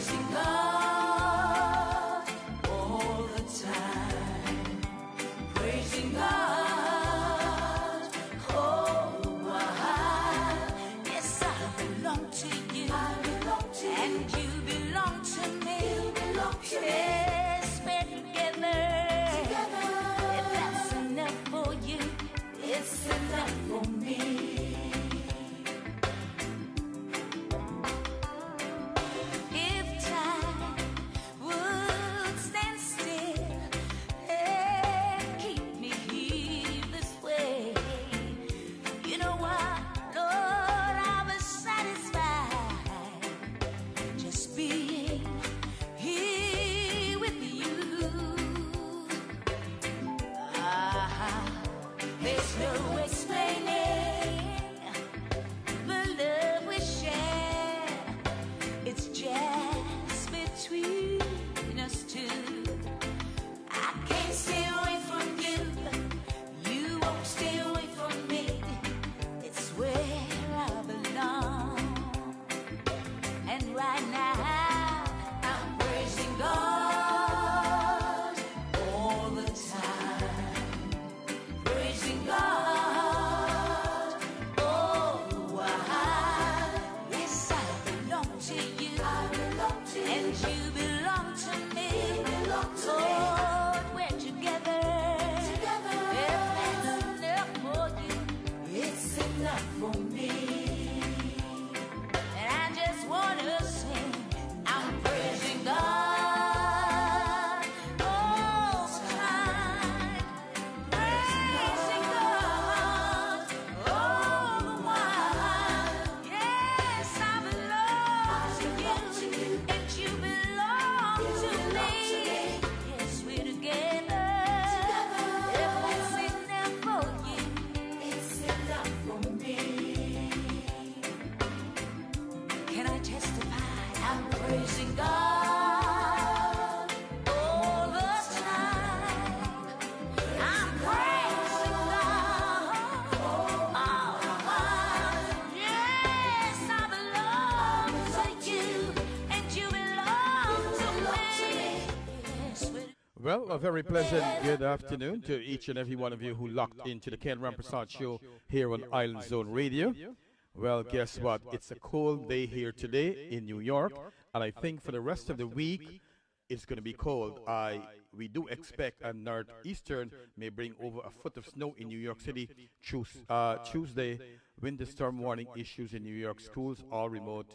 praising God all the time, praising God. Oh, why? Yes, I belong to you, and you belong to me. Yes, we're together. If that's enough for you, it's enough for me. If time would stand still and keep me here this way, you know what, Lord, I was satisfied just being here with you. There's no explaining the love we share. It's just between us two. I can't stay away from you. You won't stay away from me. It's where I belong. And right now, I'm praising God all the time. Praising God. Oh, why? Yes, I belong to you. And you belong to me. Lord, we're together. If that's enough for you, it's enough for me. And I just want to sing, I'm praising God all the time. Praising God all the while. Yes, I belong to you, and you belong to me. Yes, we're together. If that's enough for you, it's enough for me. Can I testify? I'm praising God all the time. I'm praising God all the while. Yes, I belong to you, and you belong to me. Yes, we're Well, a very pleasant good afternoon to each and every one of you who locked into the Ken Rampersaud Show here on Island Zone Radio. Well, guess what? It's a cold day here today in New York, and I think for the rest of the week, it's going to be cold. We do expect a northeastern may bring over a foot of snow in New York City Tuesday. Winter storm warning issues in New York schools, all remote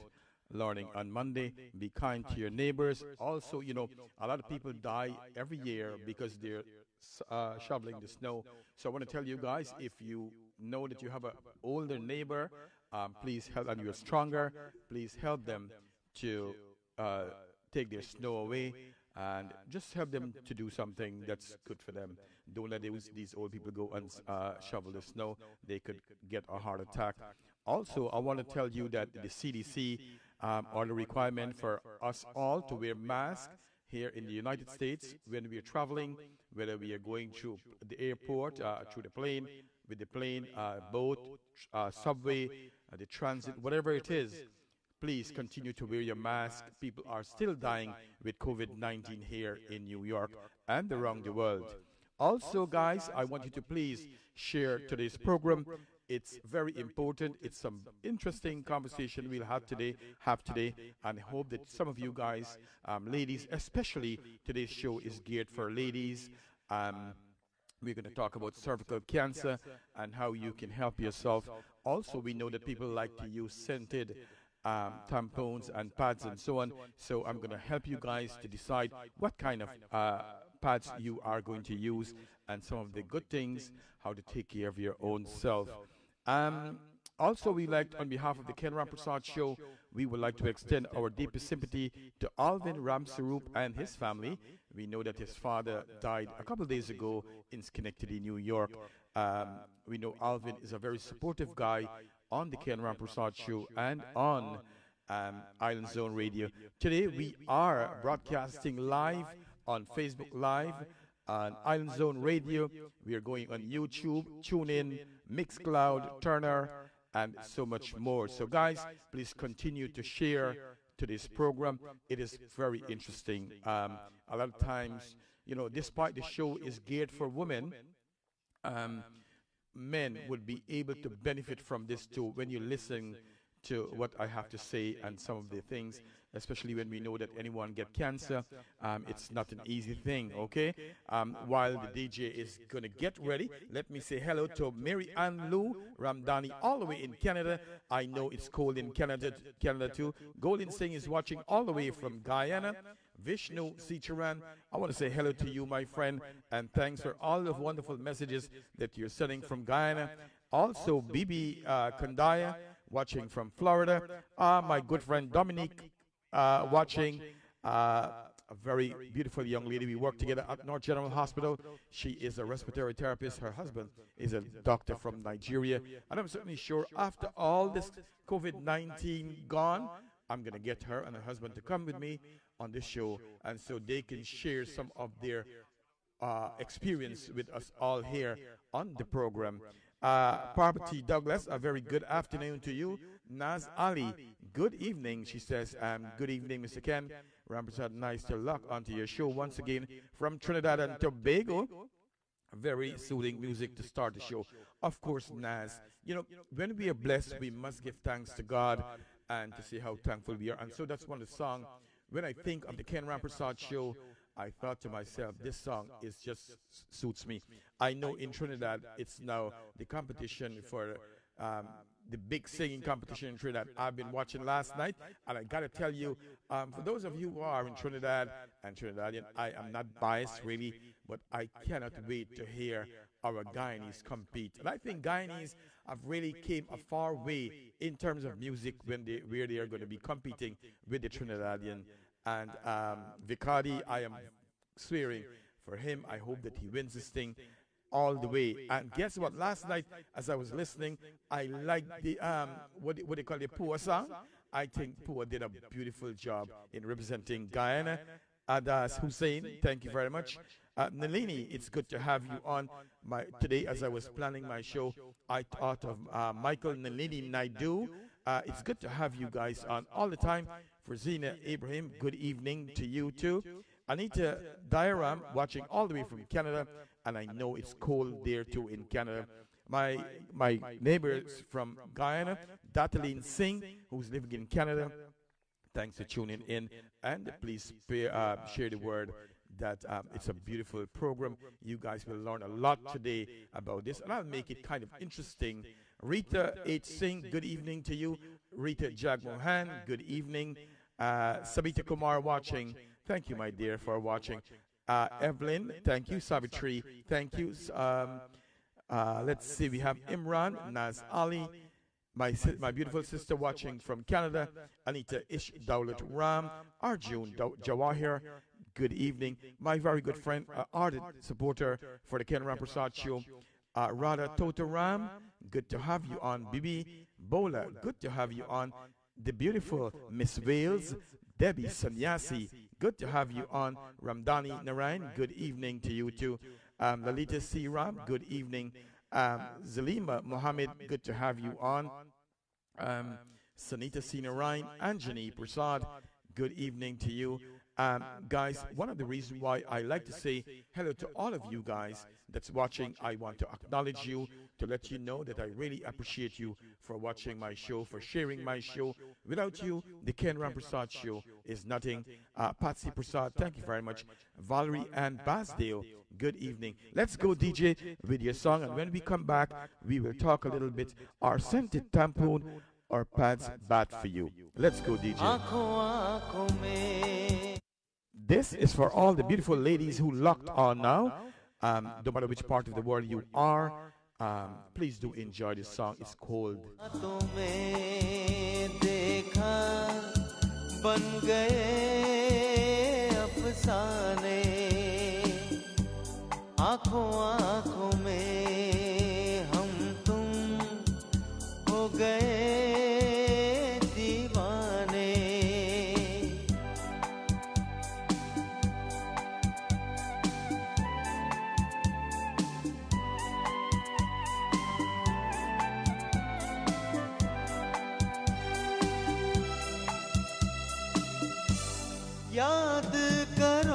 learning on Monday. Be kind to your neighbors. Also, you know, a lot of people die every year because they're shoveling the snow. So I want to tell you guys, if you know that you have an older neighbor, please help, and you're stronger, please help them to take their snow away and just help them to do something that's good for them. Don't let these old people go and shovel the snow. They could get a heart attack. Also, I want to tell you that the CDC are the requirement for us all to wear masks here in the United States when we are traveling, whether we are going through the airport, through the plane, with the plane, boat, subway, the transit, whatever it is. Please continue to wear your mask. People are still dying with COVID-19 here in New York and around the world. Also, guys, I want you to please share today's program. It's very important. It's some interesting conversation we'll have today, and I hope that some of you guys, ladies, especially today's show is geared for ladies. We're going to talk about cervical cancer and how you can help yourself. Also, we know that people like to use scented tampons and pads and so on. So I'm going to help you guys to decide what kind of pads you are going to use and some of the good things, how to take care of your own self. Also, we like, on behalf of the Ken Rampersaud Show, we would like to extend our deepest sympathy to Alvin Ramsaroop and his family. We know that his father died a couple of days ago in Schenectady, New York. We know Alvin is a very supportive guy on the Ken Rampersaud Show and on Island Zone Radio. Today, we are broadcasting live on Facebook Live, on Island Zone Radio. We are going on YouTube, TuneIn, Mixcloud, Turner, and so much more. So, guys, please continue to share to this program. It is very interesting. A lot of times, despite the show is geared for women, um, men would be able to benefit from this too when you listen to what I have to say and some of the things, especially when we know that anyone get cancer. It's not an easy thing, okay? While the DJ is going to get ready, let me say hello to Mary Ann Lou Ramdani all the way in Canada. I know it's cold in Canada too. Golden Singh is watching all the way from Guyana. Vishnu Sicharan, I want to say hello to you, my friend, and thanks for all the wonderful messages that you're sending from Guyana. Also, Bibi Kandaya, watching from Florida. My good friend Dominique, watching. A very beautiful young lady. We work together at North General Hospital. She is a respiratory therapist. Her husband is a doctor from Nigeria. And I'm certainly sure after all this COVID-19 gone, I'm going to get her and her husband to come with me on this show, and so they can share some of their experience with us all here on the program. Parvati Douglas, a very good afternoon to you. Naz Ali, good evening. She says, good evening, Mr. Ken Rampersaud. Nice to lock onto your show once again from Trinidad and Tobago. Very soothing music to start the show. Of course, Naz, when we are blessed, we must give thanks to God and to see how thankful we are. And so that's one of the songs. When I think of the Ken Rampersaud Show, I thought to myself, this song is just suits me. I know in Trinidad, it's now the competition for the big singing competition in Trinidad. I've been watching last night, and I got to tell you, for those of you who are in Trinidad and Trinidadian, I am not biased really, but I cannot wait to hear our Guyanese compete. And I think Guyanese have really came a far way in terms of music where they are going to be competing with the Trinidadian. And Vicardi, I am swearing for him. I hope that he wins this thing all the way. And guess what? Last night, as I was listening, I liked the what they call the Pua song. I think Pua did a beautiful job in representing Guyana. Adas Hussein, thank you very much. Nalini, it's good to have you on today. As I was planning my show, I thought of Michael Nalini Naidu. It's good to have you guys on all the time. For Zina Ibrahim, good evening to you too. Anita Diaram, watching all the way from Canada, and I know it's cold there too in Canada. My neighbors from Guyana, Dataline Singh, who's living in Canada, thanks for tuning in, and please share the word that it's a beautiful program. You guys will learn a lot today about this, and I'll make it kind of interesting. Rita H. Singh, good evening to you. Rita Jagmohan, good evening. Sabita Kumar watching. Thank you, my dear, for watching. Evelyn, thank you. Savitri, thank you. Let's see, we have Imran, Naz Ali, my beautiful sister watching from Canada, Anita Ish Dawlat Ram, Arjun Jawahir, good evening. My very good friend, ardent supporter for the Ken Rampersaud Show, Radha Totaram, good to have you on. Bibi Bola, good to have you on. The beautiful Miss Wales, Debbie Sanyasi, good to have you on. Ramdani Narayan, good evening to you too. Lalita C. Ram, good evening. Zalima Mohammed, good to have you on. Sanita C. Narayan, Anjani Prasad, good evening to you. Guys, one of the reasons why I like to say hello to all of you guys that's watching, I want to acknowledge you, to let you know that I really appreciate you for watching my show, for sharing my show. Without you, the Ken Rampersaud Show is nothing. Patsy Prasad, thank you very much. Valerie and Basdale, good evening. Let's go, DJ, with your song, and when we come back, we will talk a little bit. Are scented tampon or pads bad for you? Let's go, DJ. This is for all the beautiful ladies who locked on now. No matter which part of the world you are, please do enjoy this song. It's called आँखों आँखों में हम तुम हो गए दीवाने याद करोगे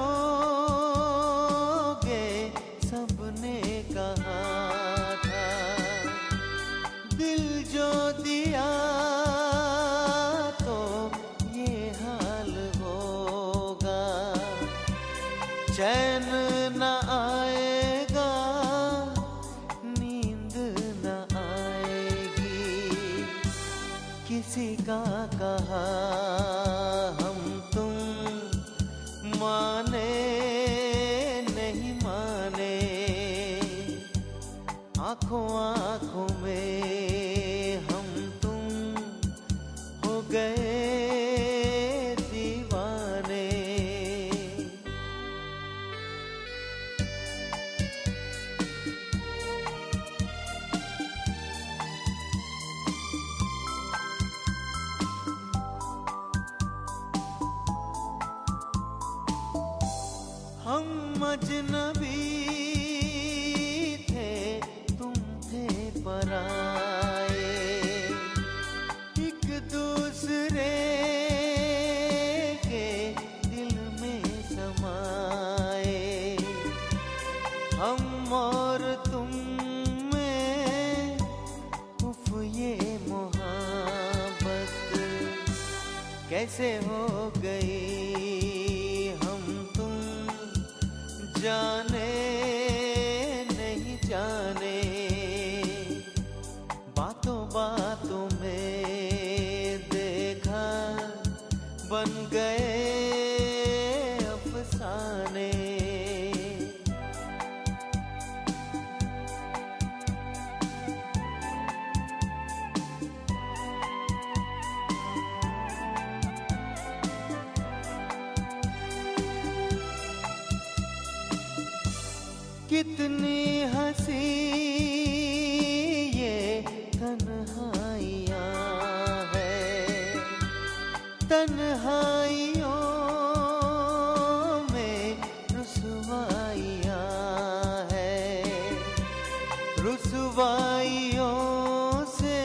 सबने कहा था दिल जो दिया तो ये हाल होगा चैन न आएगा नींद न आएगी किसी का कहा हम तुम माने नहीं माने आंखों आंखों में हम तुम हो गए दीवाने हम अजनबी थे तुम थे पराए एक दूसरे के दिल में समाए हम और तुम में उफ ये मोहब्बत कैसे हो गई जाने नहीं जाने बातों बातों में देखा बन गए अफसाने कितनी हंसी ये तन्हाइयाँ है तन्हाइयों में रुसवाइयाँ है रुसवाइयों से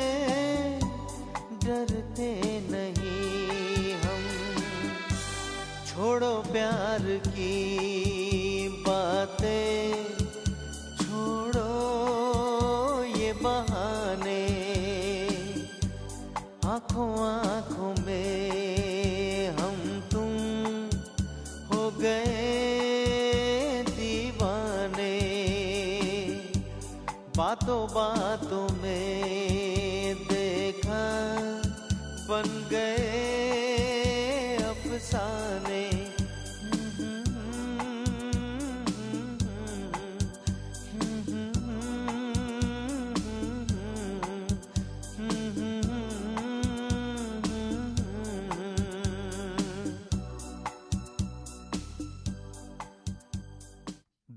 डरते नहीं हम छोड़ो प्यार की बातें बहाने आंखों आंखों में हम तुम हो गए दीवाने बातों बातों में देखा बन गए अफसाने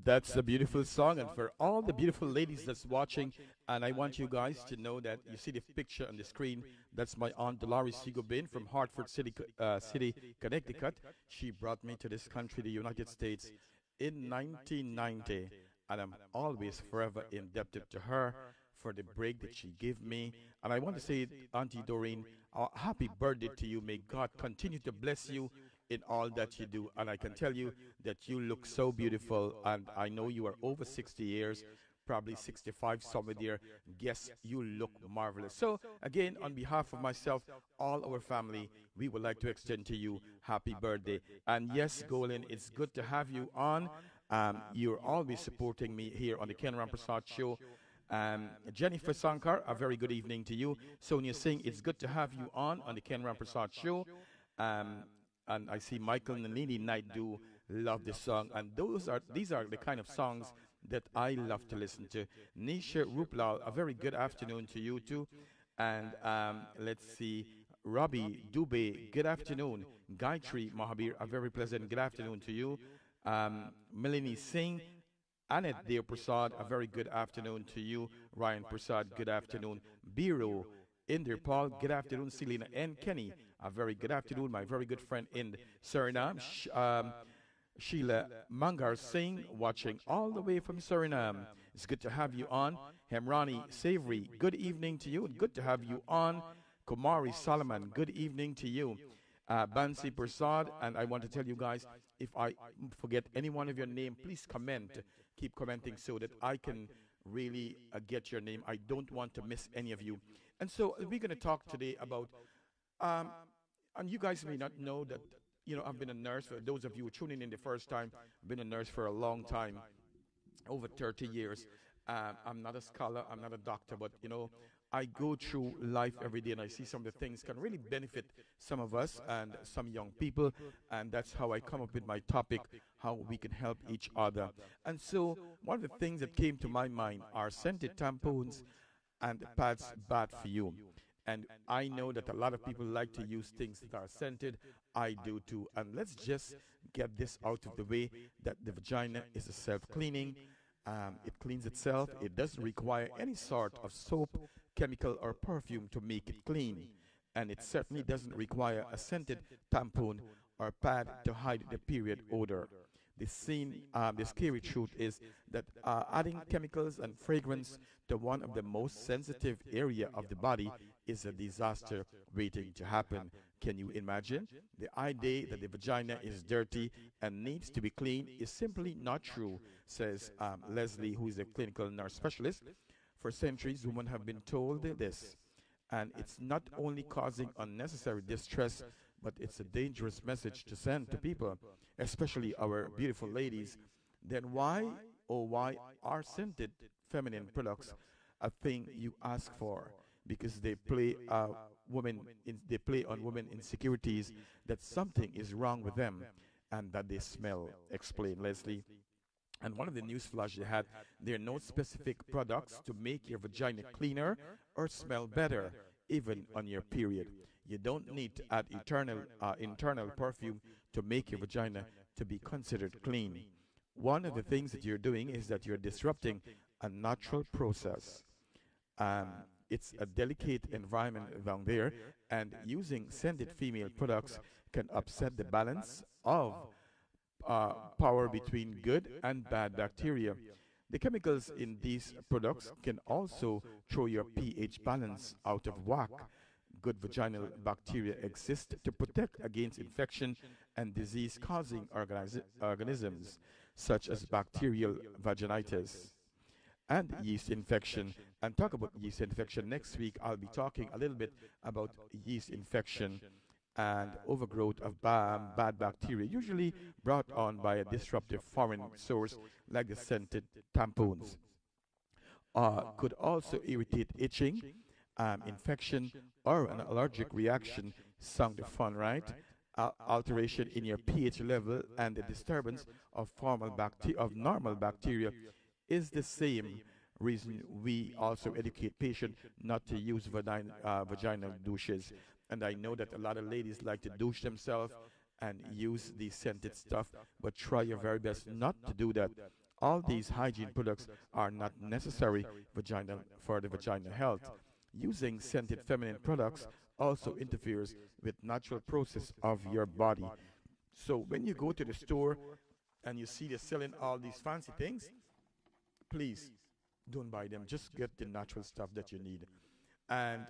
That's a beautiful song, and for all the beautiful ladies that's watching, and I want you guys to know that you see the picture on the screen. That's my aunt Dolores Sigobin from Hartford City, Connecticut. She brought me to this country, the United States, in 1990, and I'm always forever indebted to her for the break that she gave me. And I want to say, Auntie Doreen, happy birthday to you. May God continue to bless you in all that you do. And I can tell you that you look so beautiful, and I know you are over 60 years, probably 65 somewhere there. Yes, you look marvelous. So again, on behalf of myself, all our family, we would like to extend to you happy birthday. And yes, Golin, it's good to have you on. You're always supporting me here on the Ken Rampersaud Show. Jennifer Sankar, a very good evening to you. Sonia Singh, it's good to have you on the Ken Rampersaud Show. And I see Michael Nanini Naidu love this song, and these are the kind of songs that I love to listen to. Nisha Ruplal, a very good afternoon to you too. And let's see, Robbie Dubé, good afternoon. Gayatri Mahabir, a very pleasant good afternoon to you. Melanie Singh, Annette Deo Prasad, a very good afternoon to you. Ryan Prasad, good afternoon. Biro, Inder Paul, good afternoon. Selena and Kenny, a very good afternoon. My very good friend in Suriname, Sheila Mangar Singh, watching all the way from Suriname. It's good to have you on. Hemrani Savory, good evening to you, and good to have you on. Kumari Solomon, good evening to you. Bansi Prasad. And I want to tell you guys, if I forget any one of your name, please comment. Keep commenting so that I can really get your name. I don't want to miss any of you. And so we're going to talk today about, um, and you guys may not know that, I've been a nurse. For those of you tuning in the first time, I've been a nurse for a long time, over 30 years. I'm not a scholar, I'm not a doctor, but I go through life every day and I see some of the things can really benefit some of us and some young people. And that's how I come up with my topic, how we can help each other. And so, one of the things that came to my mind are scented tampons and pads bad for you. And I know that a lot of people like to use things that are scented. I do too. And let's just get this out of the way that the vagina is a self-cleaning. It cleans itself. It doesn't require any sort of soap, chemical, or perfume to make it clean. And it certainly doesn't require a scented tampon or pad to hide the period odor. The scary truth is that adding chemicals and fragrance to one of the most sensitive area of the body is a disaster waiting to happen. Can you imagine? The idea that the vagina is dirty and needs to be cleaned is simply not true, says Leslie, who is a clinical nurse specialist. For centuries, women have been told this. And it's not only causing unnecessary distress, but it's a dangerous message to send to people, especially our beautiful ladies. Then why, oh why, are scented feminine products a thing you ask for? Because they play they play on women insecurities that something is wrong with them and that they smell, explained Leslie. And one of the news flash they had, there are no specific products to make your vagina cleaner or smell better, even on your period. You don't need to add internal perfume to make your vagina to be considered clean. One of the things that you're doing is that you're disrupting a natural process. It's a delicate environment down there, and using scented female products can upset the balance of power between good and bad bacteria. The chemicals in these products can also throw your pH balance out of whack. Good vaginal bacteria exist to protect against infection and disease-causing organisms, such as bacterial vaginitis and yeast infection. And talk about yeast infection next week. I'll be talking a little bit about yeast infection and overgrowth of bad bacteria, usually brought on by a disruptive foreign source like the scented tampons. Could also irritate itching, infection, or an allergic reaction. Sound fun, right? Alteration in your pH level and the disturbance of normal bacteria is the same reason we also educate patients not to use vaginal douches. And I know that a lot of ladies like to douche themselves and use these scented stuff, but try your very best not to do that. All these hygiene products are not necessary for the vaginal health. Using scented feminine products also interferes with natural process of your body. So when you go to the store and you see they're selling all these fancy things, please don't buy them. Just get the natural stuff that you need. And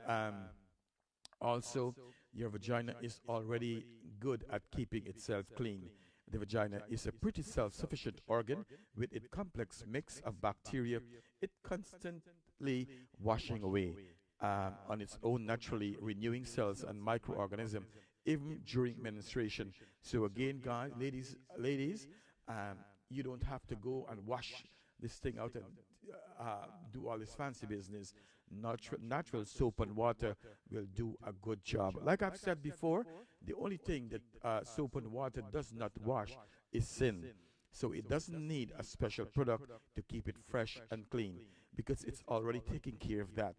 also, your vagina is already good at keeping itself clean. The vagina is a pretty self-sufficient organ with a complex mix of bacteria. It constantly washing away on its own, naturally renewing cells and microorganisms even during menstruation. So again, guys, ladies, you don't have to go and wash this thing out and do all this fancy business. Natural soap and water will do a good job. Like I've said before, the only thing that soap and water does not wash is sin. So it doesn't need a special product to keep it fresh and clean because it's already taking care of that.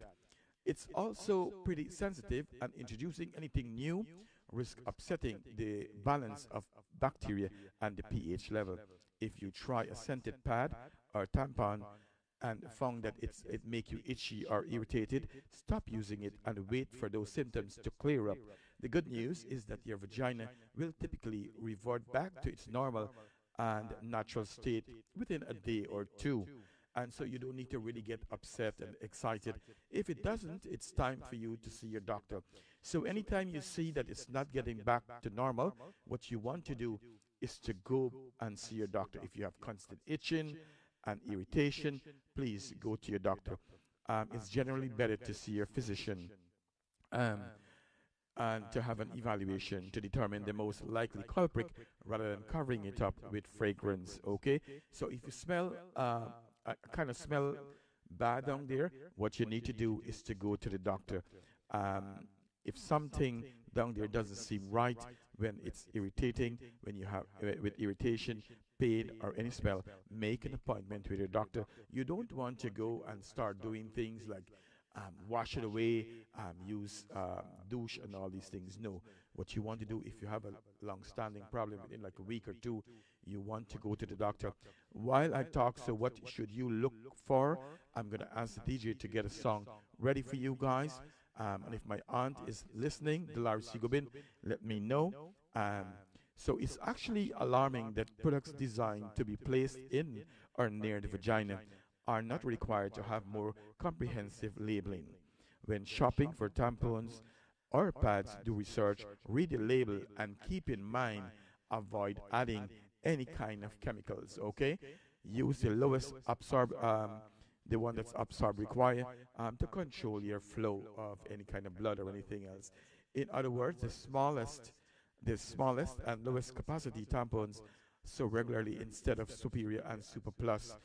It's also pretty sensitive, and introducing anything new risk upsetting the balance of bacteria and the pH level. If you try a scented pad or tampon and found that it make you itchy or irritated, stop using it and wait for those symptoms to clear up. The good news is that your vagina will typically revert back to its normal and natural state within a day or two. And so you don't need to really get upset and excited. If it doesn't, it's time for you to see your doctor. So anytime you see that it's not getting back to normal, what you want to do is to go and see your doctor. If you have constant itching and irritation, please go to your doctor. It's generally better to see your physician and to have an evaluation to determine the most likely culprit rather than covering it up with fragrance, okay? So if you smell, kind of smell bad down there, what you need to do is to go to the doctor. If something down there doesn't seem right, when it's irritating, when you have with irritation, pain, or any smell, make an appointment with your doctor. You don't want to go and start doing things like wash it away, use douche and all these things. No, what you want to do, if you have a long-standing problem within like a week or two, you want to go to the doctor. While I talk, so what should you look for? I'm going to ask the DJ to get a song ready for you guys. And if my aunt is listening, Dolores Sigobin, let me know. So it's actually alarming that products designed to be placed in or near the vagina are not required to have more comprehensive labeling. When shopping for tampons or pads, do research, read the label, and keep in mind, avoid adding any kind of chemicals, okay? Use the lowest the one that's absorb required to control your flow of any kind of blood or anything else. In other words, the smallest and lowest capacity tampons, so regularly instead of superior and super plus.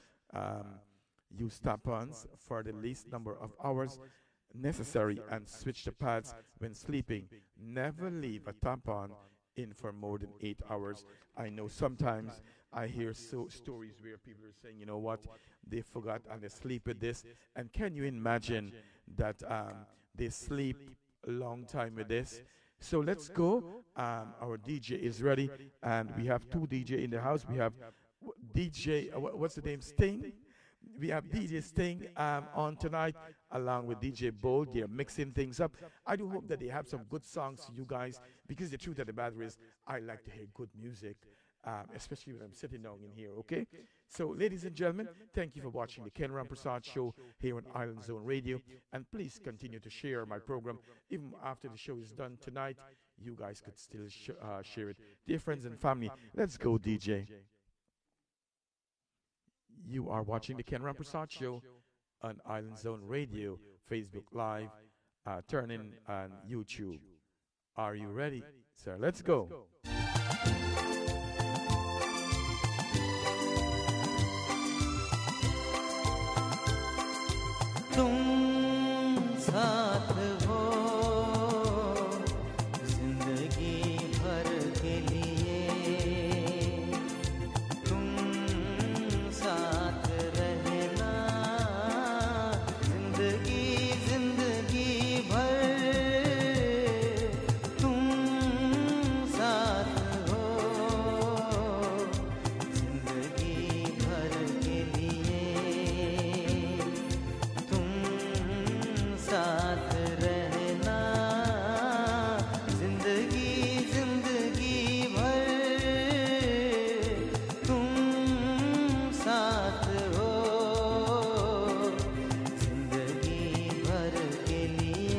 Use tampons for the least number of hours necessary and switch the pads when sleeping. Never leave a tampon in for more than 8 hours. I know sometimes I hear stories where people are saying, you know what, they forgot and they sleep with this. And can you imagine that they sleep a long time with this? So let's go. Our DJ is ready, and we have two DJ in the house. We have DJ, what's the name, Sting? We have DJ Sting on tonight, along with DJ Bold. They're mixing things up. I do hope that they have some good songs for you guys, because the truth of the matter is, I like to hear good music, especially when I'm sitting down in here, okay? So, ladies and gentlemen, thank you for watching the Ken Rampersaud Show here on Island Zone Radio. And please continue to share my program. Even after the show is done tonight, you guys could still share it. Dear friends and family, let's go, DJ. You are watching the Ken Rampersaud Show on Island Zone Radio, Facebook Live, Turn-In, and YouTube. Are you ready, sir? Let's go. तुम साथ हो जिंदगी भर के लिए, तुम साथ रहना जिंदगी जिंदगी भर, तुम साथ हो जिंदगी भर के लिए, साथ रहना जिंदगी जिंदगी भर, तुम साथ हो जिंदगी भर के लिए।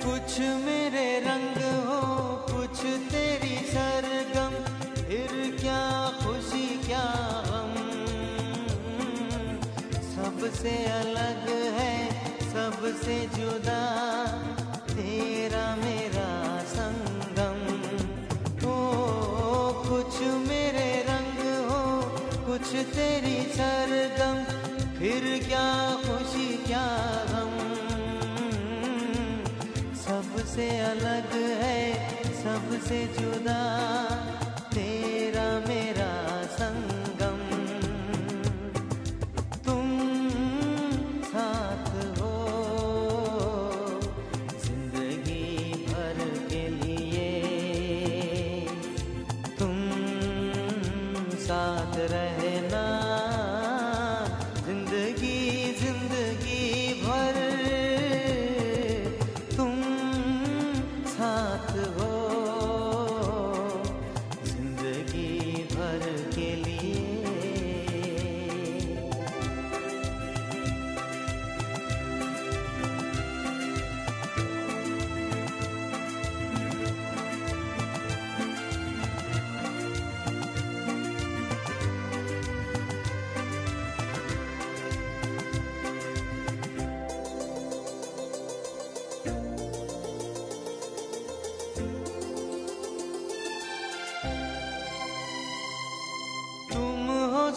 कुछ मेरे रंग हो, कुछ तेरी सरगम, फिर क्या खुशी क्या गम, सबसे अलग है सबसे जुदा तेरा मेरा संगम। ओ कुछ मेरे रंग हो, कुछ तेरी सरगम, फिर क्या खुशी क्या गम, सबसे अलग है सबसे जुदा तेरा मेरा संगम। तुम साथ हो साथ रहना जिंदगी जिंदगी भर तुम साथ हो जिंदगी भर के लिए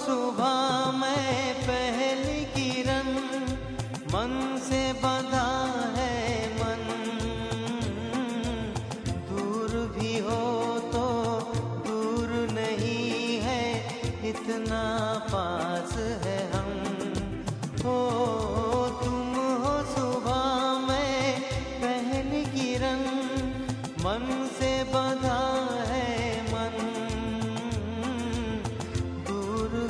सुबह में पहली किरण मन से बंधा है मन दूर भी हो तो दूर नहीं है इतना पास है हम हो तुम हो सुबह में पहली किरण मन से बंधा है मन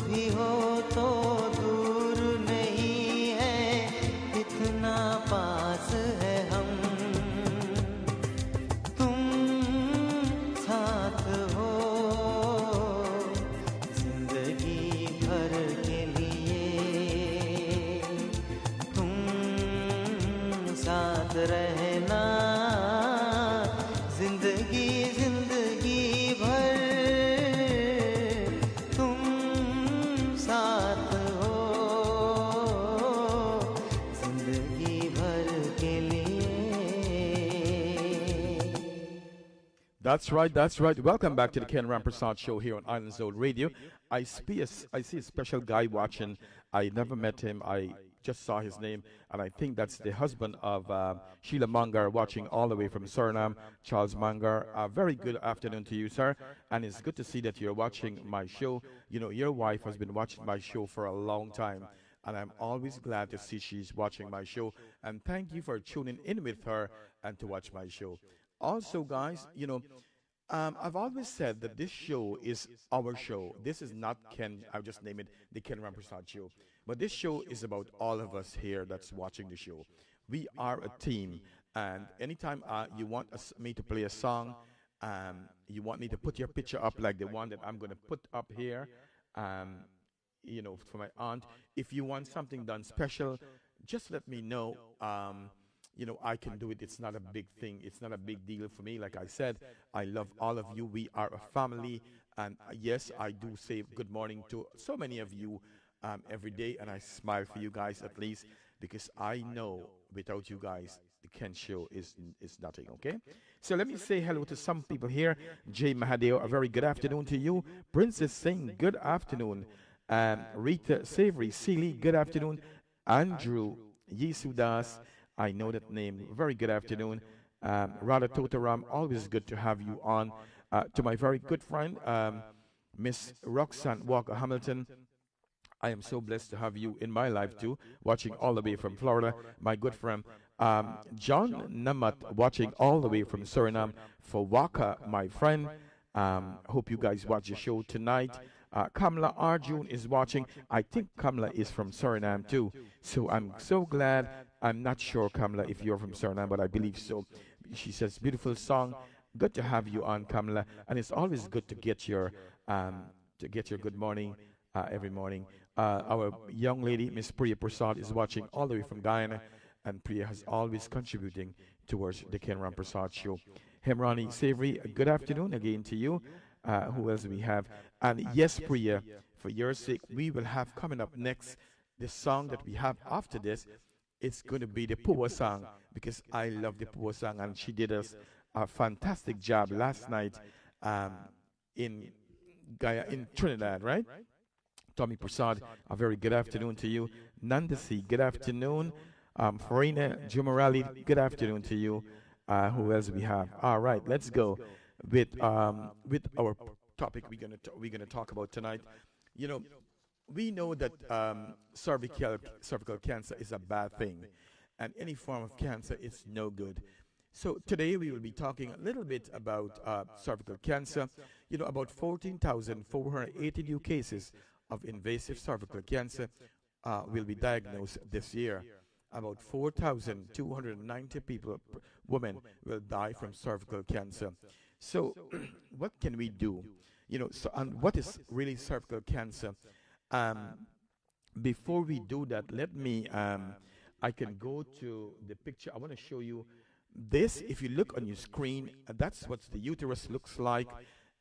भी हो तो दूर नहीं है इतना पास है हम तुम साथ हो जिंदगी भर के लिए तुम साथ रहना जिंदगी जिंदगी भर That's right, that's right. Welcome back to the Ken Rampersaud Show here on Island Zone Radio. I see a special guy watching. I never met him. I just saw his name, and I think that's the husband of Sheila Mangar watching all the way from Suriname, Charles Mangar. A very good afternoon to you, sir. And it's good to see that you're watching my show. You know, your wife has been watching my show for a long time, and I'm always glad to see she's watching my show. And thank you for tuning in with her and to watch my show. Also, guys, you know, I've always said that this show is our show. This is not Ken, I'll just name it the Ken Rampersaud Show. But this show is about all of us here that's watching the show. We are a team, and anytime you want me to play a song, you want me to put your picture up like the one that I'm going to put up here, you know, for my aunt. If you want something done special, just let me know. You know, I can do it. It's not a big thing. It's not a big deal for me. Like I said, I love all of you. We are a family. And yes, I do say good morning to so many of you every day. And I smile for you guys at least, because I know without you guys, the Ken Show is nothing, okay? So let me say hello to some people here. Jay Mahadeo, a very good afternoon to you. Princess Singh, good afternoon. Rita Savory, Seeley, good afternoon. Andrew Yisudas, I know that name. Very good afternoon. Radha Totaram, always good to have you on. To my very good friend, Miss Roxanne Walker Hamilton, I am so blessed to have you in my life too, watching all the way from Florida. My good friend, John Namat, watching all the way from Suriname. For Waka, my friend, hope you guys watch the show tonight. Kamla Arjun is watching. I think Kamla is from Suriname too. So I'm so glad. I'm not sure, Kamla, if you're from Suriname, but I believe so. She says, beautiful song. Good to have you on, Kamla. And it's always good to get your good morning every morning. Our young lady, Miss Priya Prasad, is watching all the way from Guyana. And Priya has always contributing towards the Ken Rampersaud Show. Hemrani Savory, good afternoon again to you. Who else do we have? And yes, Priya, for your sake, we will have coming up next the song that we have after this. It's going to be the Pua song, because I love the Pua song, and she did us a fantastic job last night in Trinidad, right? Tommy Prasad, a very good afternoon to you. Nandasi, good afternoon. Farina Jumarali, good afternoon to you. Who else we have? All right, let's go with our topic we're gonna talk about tonight. You know, we know that cervical cancer is a bad thing, and any form of cancer is no good. So today we will be talking a little bit about cervical cancer. You know, about 14,480 new cases of invasive cervical cancer will be diagnosed this year. About 4,290 people, women, will die from cervical cancer. So, what can we do? You know, so and what is really cervical cancer? Um, Before we do that, let me, I can go to the picture. I want to show you this. If you look on your screen, that's what the uterus looks like.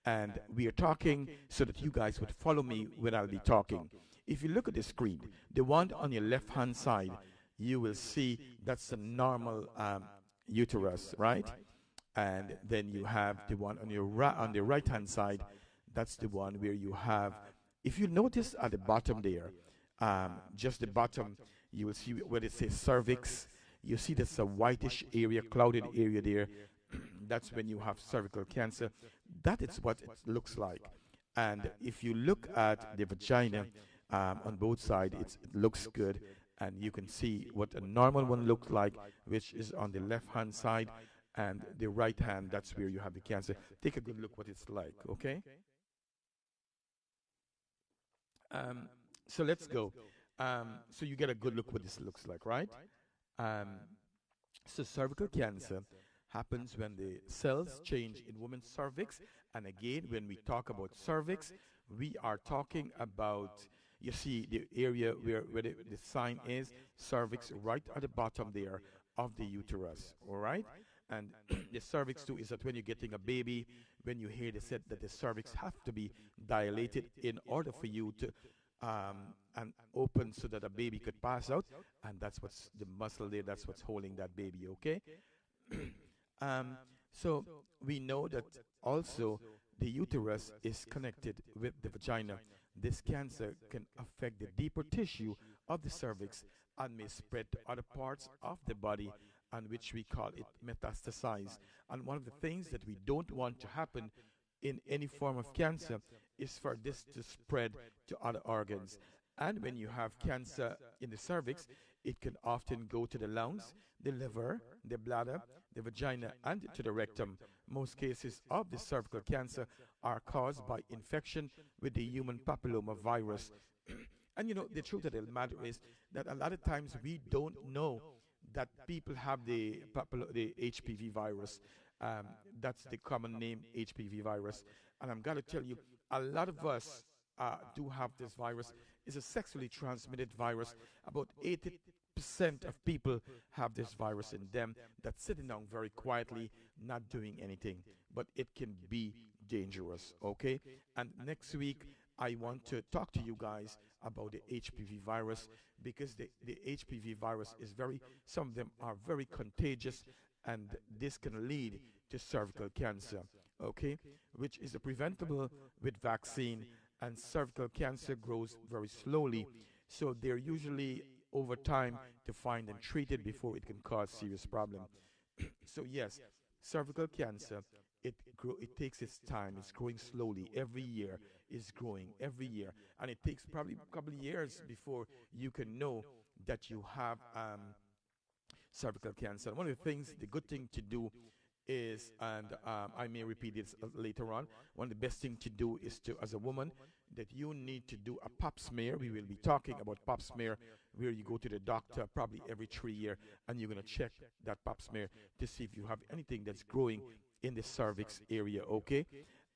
And we are talking so that you guys would follow me when I'll be talking. If you look at the screen, the one on your left hand side, you will see that's a normal uterus, right? And then you have the one on your on the right hand side. That's the one where you have, if you notice at the bottom there, just the bottom, you will see where it says cervix. You see that's a whitish area, clouded area there. That's when you have cervical cancer. That is what it looks like. And if you look at the vagina on both sides, it looks good. And you can see what a normal one looks like, which is on the left hand side, and the right hand, that's where you have the cancer. Take a good look what it's like, okay? So let's go. So you get a good look what this looks like, right? Um, so cervical cancer happens when the cells change in women's cervix. And again, when we talk about cervix, we are talking about, you see the area where the sign is, cervix, right at the bottom there of the uterus, all right? And the cervix too is that when you're getting a baby, when you hear they said that the cervix have to be dilated in order for you to and open so that a baby could pass out, and that's what's the muscle there, that's what's holding that baby, okay? So we know that also the uterus is connected with the vagina. This cancer can affect the deeper tissue of the cervix and may spread to other parts of the body, and which we call it metastasize. And one of the things that we don't want to happen in any form of cancer is for this to spread to other organs. And when you have cancer in the cervix, it can often go to the lungs, the liver, the bladder, the vagina, and to the rectum. Most cases of the cervical cancer are caused by infection with the human papilloma virus. And you know, the truth of the matter is that a lot of times we don't know that people have the HPV virus. That's the common name, HPV virus. And I'm going to tell you, a lot of us do have this virus. It's a sexually transmitted virus. About 80% of people have this virus in them that's sitting down very quietly, not doing anything. But it can be dangerous, okay? And next week, I want to talk to you guys about the HPV virus, because the HPV virus is some of them are very contagious, and this can lead to cervical cancer, okay, which is preventable with vaccine. And cervical cancer grows very slowly, so they're usually over time to find and treat it before it can cause serious problem. So yes, cervical cancer, it takes its time. It's growing slowly every year. Is growing every year, and it takes probably a couple of years before you can know that you have cervical cancer. One of the things, the good thing to do is, and I may repeat this later on, one of the best thing to do is to, as a woman, that you need to do a pap smear. We will be talking about pap smear, where you go to the doctor probably every 3 years, and you're going to check that pap smear to see if you have anything that's growing in the cervix area, okay?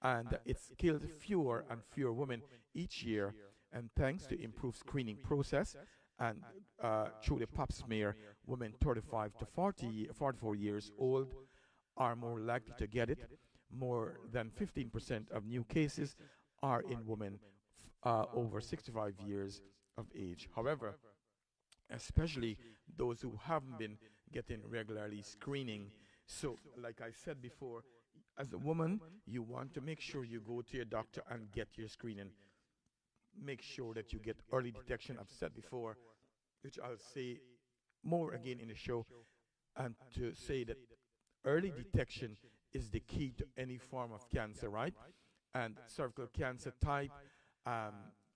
And it's killed fewer and fewer women each year, and thanks to improved screening process and through the pap smear, women 35 to 44 years old are more likely to get it. More than 15% of new cases are in women over 65 years of age. However, especially those who haven't been getting regularly screening. So, like I said before, as a woman, you want to make sure you go to your doctor and get your screening. Make sure that you get early detection. I've said before, which I'll say more again in the show, and to say that early detection is the key to any form of cancer, right? And cervical cancer type,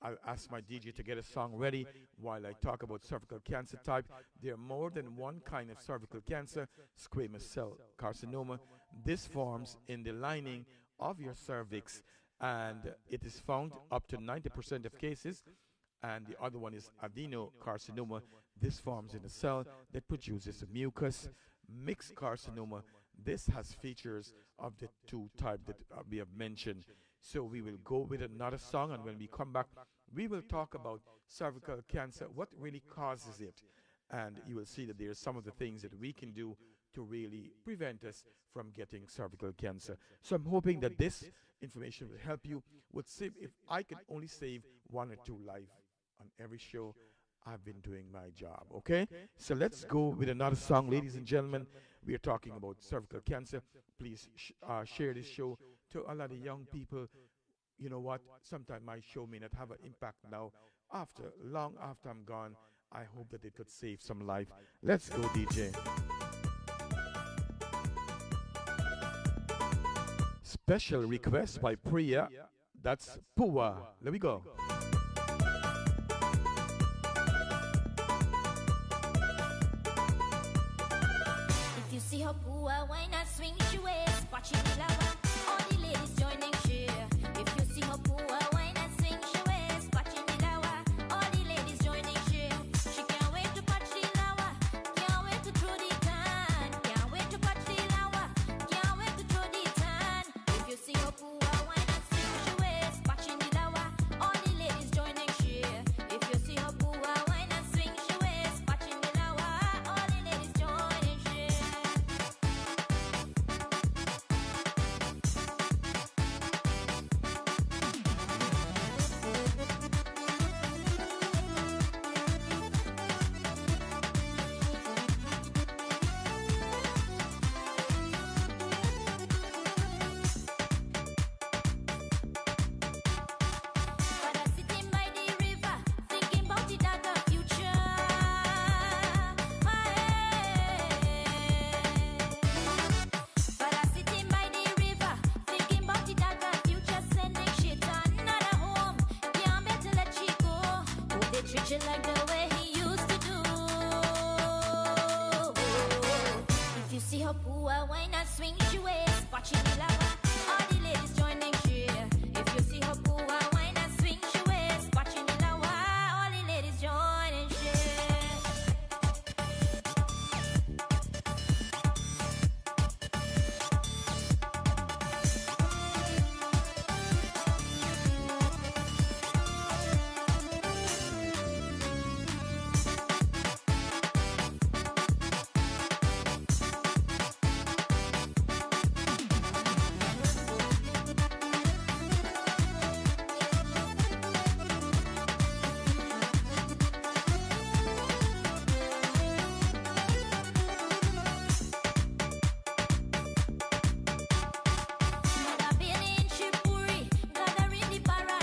I'll ask my DJ to get a song ready while I talk about cervical cancer type. There are more than one kind of cervical cancer, squamous cell carcinoma. This forms in the lining of your cervix, and it is found up to 90% of cases. And the other one is adenocarcinoma. This forms in a cell that produces a mucus. Mixed carcinoma. This has features of the two types that we have mentioned. So we will go with another song, and when we come back, we will talk about cervical cancer, what really causes it. And you will see that there are some of the things that we can do to really prevent us from getting cervical cancer. So I'm hoping that this information will help you. If I can only save 1 or 2 lives on every show, I've been doing my job, okay? So let's go with another song, ladies and gentlemen. We are talking about cervical cancer. Please share this show to a lot of young people. You know what? Sometimes my show may not have an impact now. Long after I'm gone, I hope that it could save some life. Let's go, DJ. Special request by Priya. That's Pua. Let me go. If you see her poor, why not swing your waist? Watching the lava, all the ladies joining cheer. If you see her poor, why not swing your waist? Watching the lava, all the ladies joining cheer. She can't wait to catch the lava, can't wait to throw the tan. Can't wait to catch the lava, can't wait to throw the tan. If you see her poor, why not swing your waist? Watching the lava, all the ladies joining cheer. If you see her poor, why not swing your waist? Watching the lava, all the ladies joining cheer. Father sitting by the river, thinking about the darker future. Father sitting by the river, thinking about the darker future. Sending shit on another home. Can't better let you go. Hope they treat you like the way he used to do. If you see her poor, why not swing your waist? Watching the lava, all the ladies joining cheer. If you see her poor, why not swing your waist? Watching the lava, all the ladies joining cheer. Mother been in Tripuri, gathering the parties.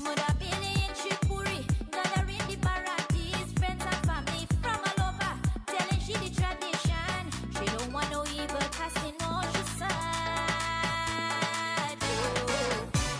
Mother been in Tripuri, gathering the parties. Friends and family from all over, telling she the tradition. She don't want no evil casting on she side.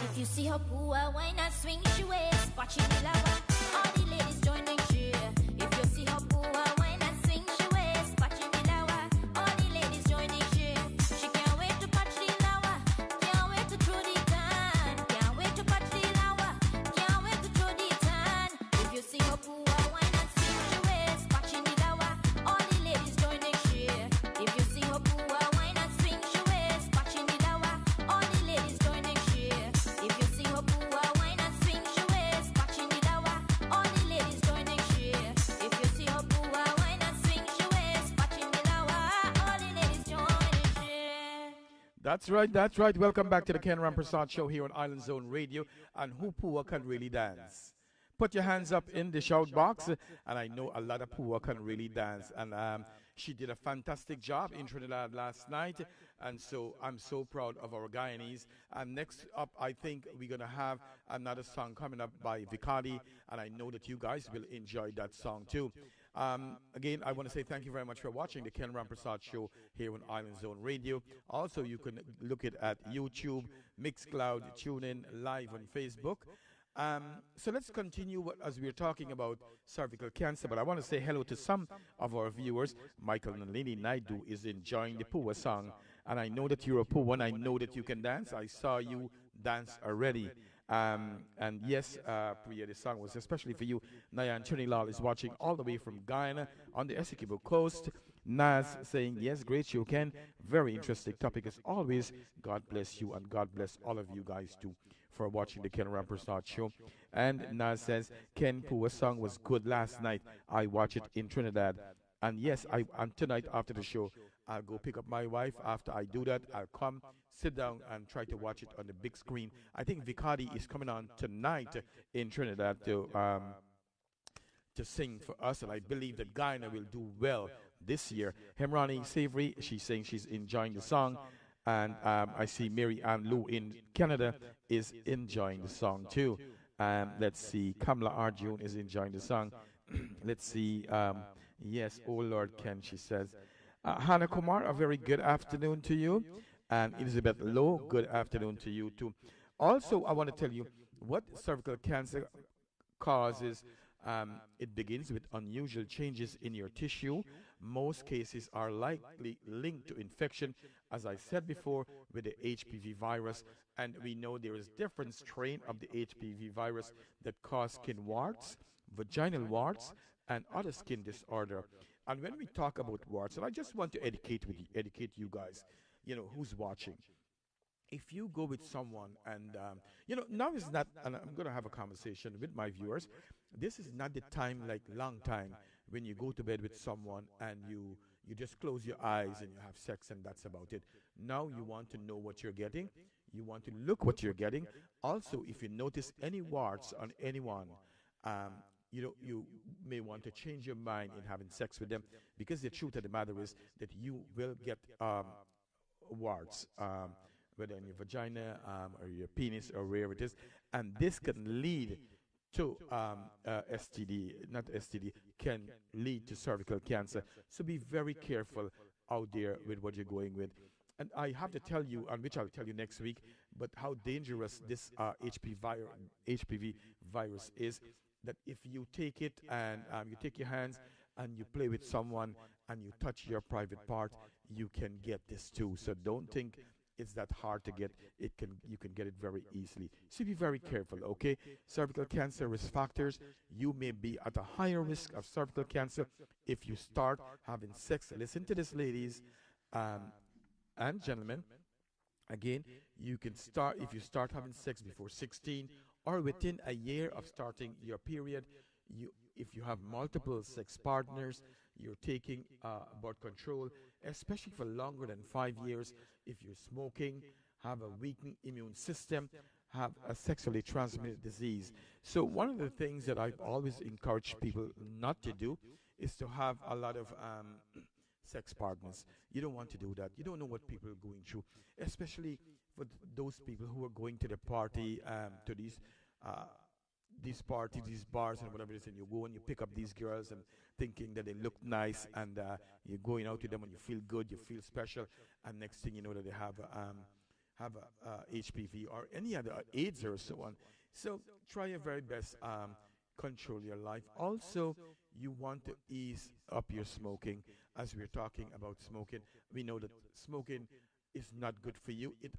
If you see her poor, why not swing your waist? Watching the lava, all the ladies joining cheer. If you see her poor, why not swing your waist? Watching the lava, all the ladies joining cheer. She can't wait to catch the lava, can't wait to throw the tan. Can't wait to catch the lava, can't wait to throw the tan. If you see her poor, why not swing your waist? Watching the lava, all the ladies joining cheer. If you see her poor, why not swing your waist? Watching the lava, all the ladies joining cheer. If you see her poor, why not swing your waist? Watching the lava, all the ladies joining cheer. If you see her poor, why not swing your waist? Watching the lava, all the ladies joining cheer. That's right, that's right. Welcome back to the Ken Rampersaud Show here on Island Zone Radio. And who poor can really dance? Put your hands up in the shout box. And I know a lot of poor can really dance. And she did a fantastic job in Trinidad last night. And so I'm so proud of our Guyanese. And next up, I think we're going to have another song coming up by Vicadi. And I know that you guys will enjoy that song too. Again, I want to say thank you very much for watching the Ken Rampersaud Show here on Island Zone Radio. Also, you can look it at YouTube, Mixcloud, TuneIn, live on Facebook. So let's continue as we're talking about cervical cancer. But I want to say hello to some of our viewers. Michael Nalini Naidu is enjoying the Pua song. And I know that you're a Pua and I know that you can dance. I saw you dance already. And yes, Priya, the song was especially for you. Nayan Trinidad is watching all the way from Guyana on the Essequibo coast. Naz saying, yes, great show, Ken. Very interesting topic as always. God bless you and God bless all of you guys too for watching the Ken Rampersaud Show. And Naz says, Ken Pua's song was good last night. I watched it in Trinidad. And yes, and tonight after the show, I'll go pick up my wife. After I do that, I'll come, sit down, and try to watch it on the big screen. I think Vicadi is coming on tonight in Trinidad to sing for us, and I believe that Guyana will do well this year. Hemrani Savory, she's saying she's enjoying the song. And I see Mary Ann Lou in Canada is enjoying the song too. Let's see, Kamala Arjun is enjoying the song. Let's see, yes, oh Lord Ken, she says. Hannah Kumar, a very good afternoon to you. And Elizabeth Lowe, good afternoon to you too. Also, I want to tell you what cervical cancer causes. It begins with unusual changes in your tissue. Most cases are likely linked to infection, as I said before, with the HPV virus. And we know there is different strain of the HPV virus that cause skin warts, vaginal warts, and other skin disorder. And when we talk about warts, and I just want to educate you guys, who's watching. If you go with someone and, now is not, and I'm going to have a conversation with my viewers, this is not the time, like long time, when you go to bed with someone and you just close your eyes and you have sex and that's about it. Now you want to know what you're getting. You want to look what you're getting. Also, if you notice any warts on anyone, you may want to change your mind in having sex with them, because the truth of the matter is that you will get warts, whether in your vagina or your penis or wherever it is, and this can lead to STD, not STD, can lead to cervical cancer. So be very careful out there with what you're going with. And I have to tell you, and which I'll tell you next week, but how dangerous this HPV virus is, that if you take it and you take your hands and you play with someone and you touch your private part, you can get this too. So don't think it's that hard to get. You can get it very easily. So be very careful, okay? Cervical cancer risk factors. You may be at a higher risk of cervical cancer if you start having sex. Listen to this, ladies and gentlemen. Again, you can start if you start having sex before 16 or within a year of starting your period. If you have multiple sex partners, you're taking birth control, especially for longer than 5 years. If you're smoking, have a weakened immune system, have a sexually transmitted disease. So one of the things that I've always encouraged people not to do is to have a lot of sex partners. You don't want to do that. You don't know what people are going through, especially for those people who are going to the party, to these parties, these bars and whatever it is, and you go and you pick up these girls and thinking that they look nice, and you're going out with them and you feel good, you feel special, and next thing you know that they have a HPV or any other AIDS or so on. So try your very best, control your life. Also, you want to ease up your smoking. As we're talking about smoking, we know that smoking is not good for you. It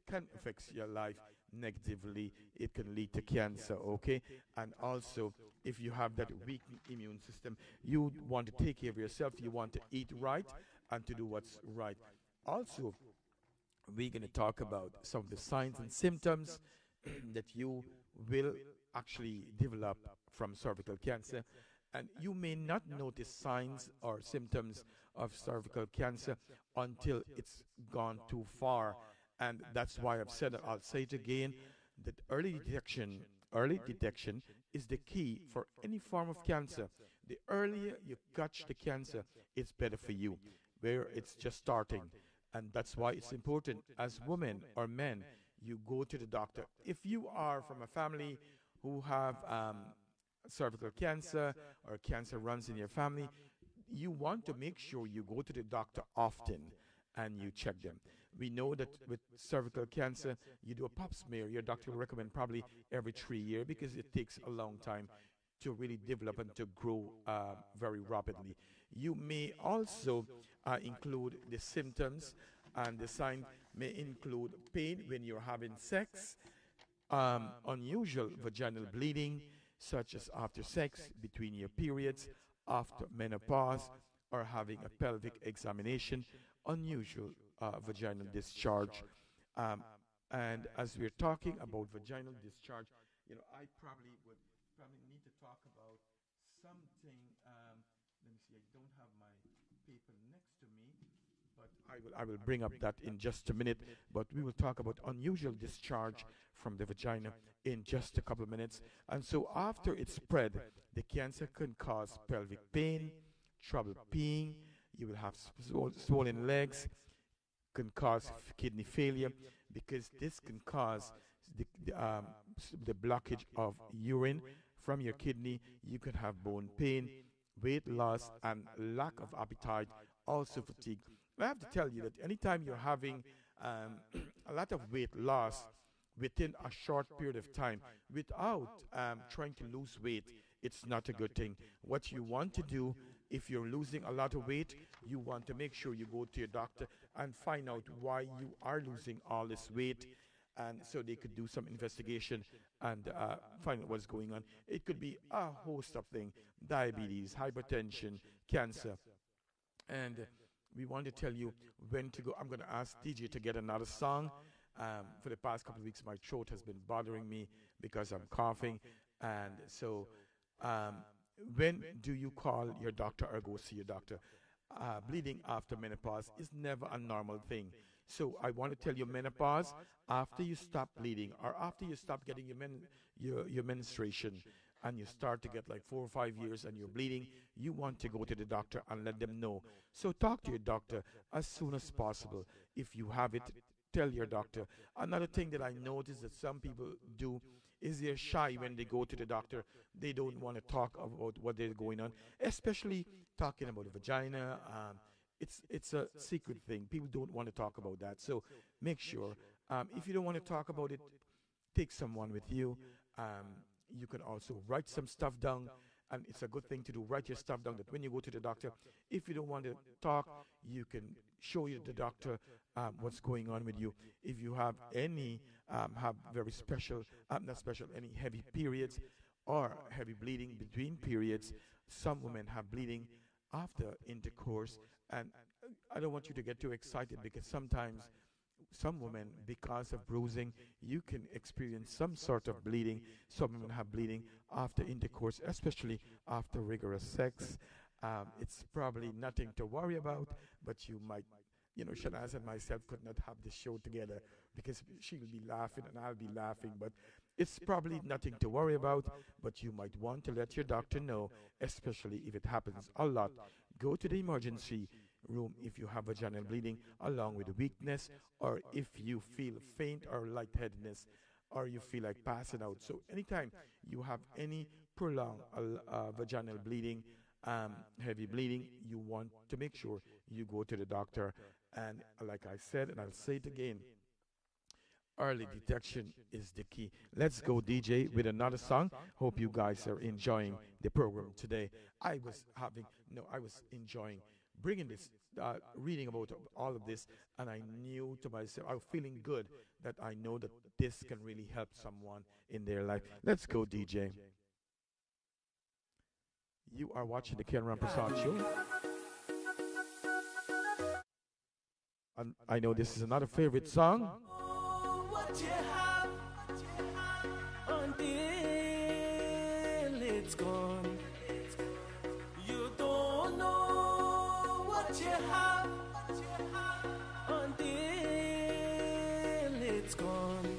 can affect your life negatively. It can lead to cancer, okay? And also, if you have that weak immune system, you want to take care of yourself. You want to eat right and to do what's right. Also, we're going to talk about some of the signs and symptoms that you will actually develop from cervical cancer. And you may not notice signs or symptoms of cervical cancer until it's gone too far. And that's why I've said it, I'll say it again, that early detection is the key for any form of cancer. The earlier you catch the cancer, it's better for you, where it's just starting. And that's why it's important, as women or men, you go to the doctor. If you are from a family who have cervical cancer or cancer runs in your family, you want to make sure you go to the doctor often and you check them. We know that with cervical cancer, you do a pap smear. Your doctor will recommend probably every 3 years because it takes a long time to really develop and to grow very rapidly. You may also include the symptoms, and the sign may include pain when you're having sex, unusual vaginal bleeding, such as after sex, between your periods, after menopause, or having a pelvic examination, unusual vaginal discharge. And as we're talking about vaginal discharge, I probably would need to talk about something. Let me see, I don't have my paper next to me, but I will bring up that in just a minute. But we will talk about unusual discharge from the vagina in just a couple of minutes. And so after it's spread, the cancer can cause pelvic pain, trouble peeing, you will have swollen legs, can cause kidney failure, because this can cause the blockage of urine from your kidney. You can have bone pain, weight loss, and lack of appetite, also fatigue. I have to tell you that anytime you're having a lot of weight loss within a short period of time without trying to lose weight, it's not a good thing. What you want to do, if you're losing a lot of weight, you want to make sure you go to your doctor and find out why you are losing all this weight, and so they could do some investigation and find out what's going on. It could be a host of things: diabetes, hypertension, cancer. And we want to tell you when to go. I'm going to ask DJ to get another song. For the past couple of weeks, my throat has been bothering me because I'm coughing. And so when do you call your doctor or go see your doctor? Bleeding after menopause is never a normal thing. So I want to tell you, menopause, after you stop bleeding or after you stop getting your menstruation and you start to get like 4 or 5 years and you're bleeding, you want to go to the doctor and let them know. So talk to your doctor as soon as possible. If you have it, tell your doctor. Another thing that I notice that some people do is they're shy when they go to the doctor. They don't want to talk about what they're going on, especially talking about the vagina. It's a secret thing. People don't want to talk about that. So make sure, if you don't want to talk about it, take someone with you. You can also write some stuff down, and it's a good thing to do. Write your stuff down, that when you go to the doctor, if you don't want to talk, you can show you the doctor what's going on with you. If you have any have very special, not special, any heavy periods or heavy bleeding between periods. Some women have bleeding after intercourse, and I don't want you to get too excited, because sometimes some women, because of bruising, you can experience some sort of bleeding. Some women have bleeding after intercourse, especially after rigorous sex. It's probably nothing to worry about, but you might, Shanaz and myself could not have this show together because she will be laughing and I'll be laughing, but it's probably nothing to worry about, but you might want to let your doctor know, especially if it happens a lot. Go to the emergency room if you have vaginal bleeding, along with weakness, or if you feel faint or lightheadedness, or you feel like passing out. So anytime you have any prolonged vaginal bleeding, heavy bleeding, you want to make sure you go to the doctor. And like I said, and I'll say it again, early detection is the key. Let's go, DJ, with another song. Hope you guys are enjoying the program today. I was enjoying bringing this, reading about all of this, and I knew to myself, I was feeling good that I know that this can really help someone in their life. Let's go, DJ. You are watching the Ken Rampersaud Show. And I know this is another favorite song. What you have until it's gone. You don't know what you have until it's gone.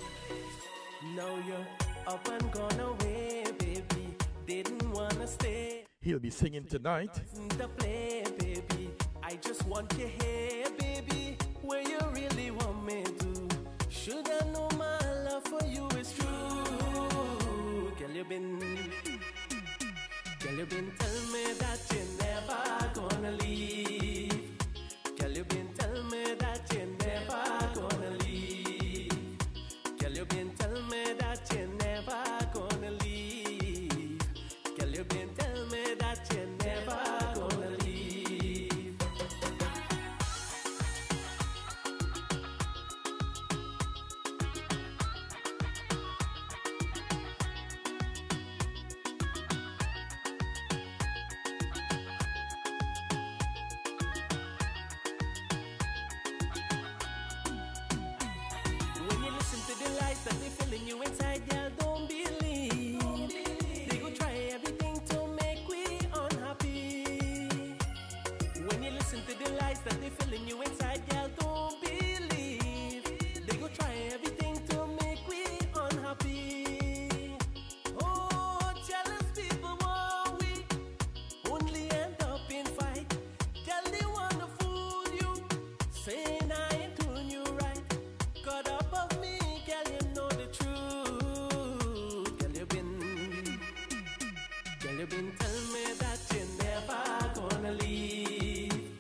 Now you're up and gone away, baby. Didn't wanna stay. He'll be singing tonight. The play, baby. I just want you here, baby. Where you really want me to. Should I know my love for you is true? Girl, you've been been telling me that you're never gonna leave.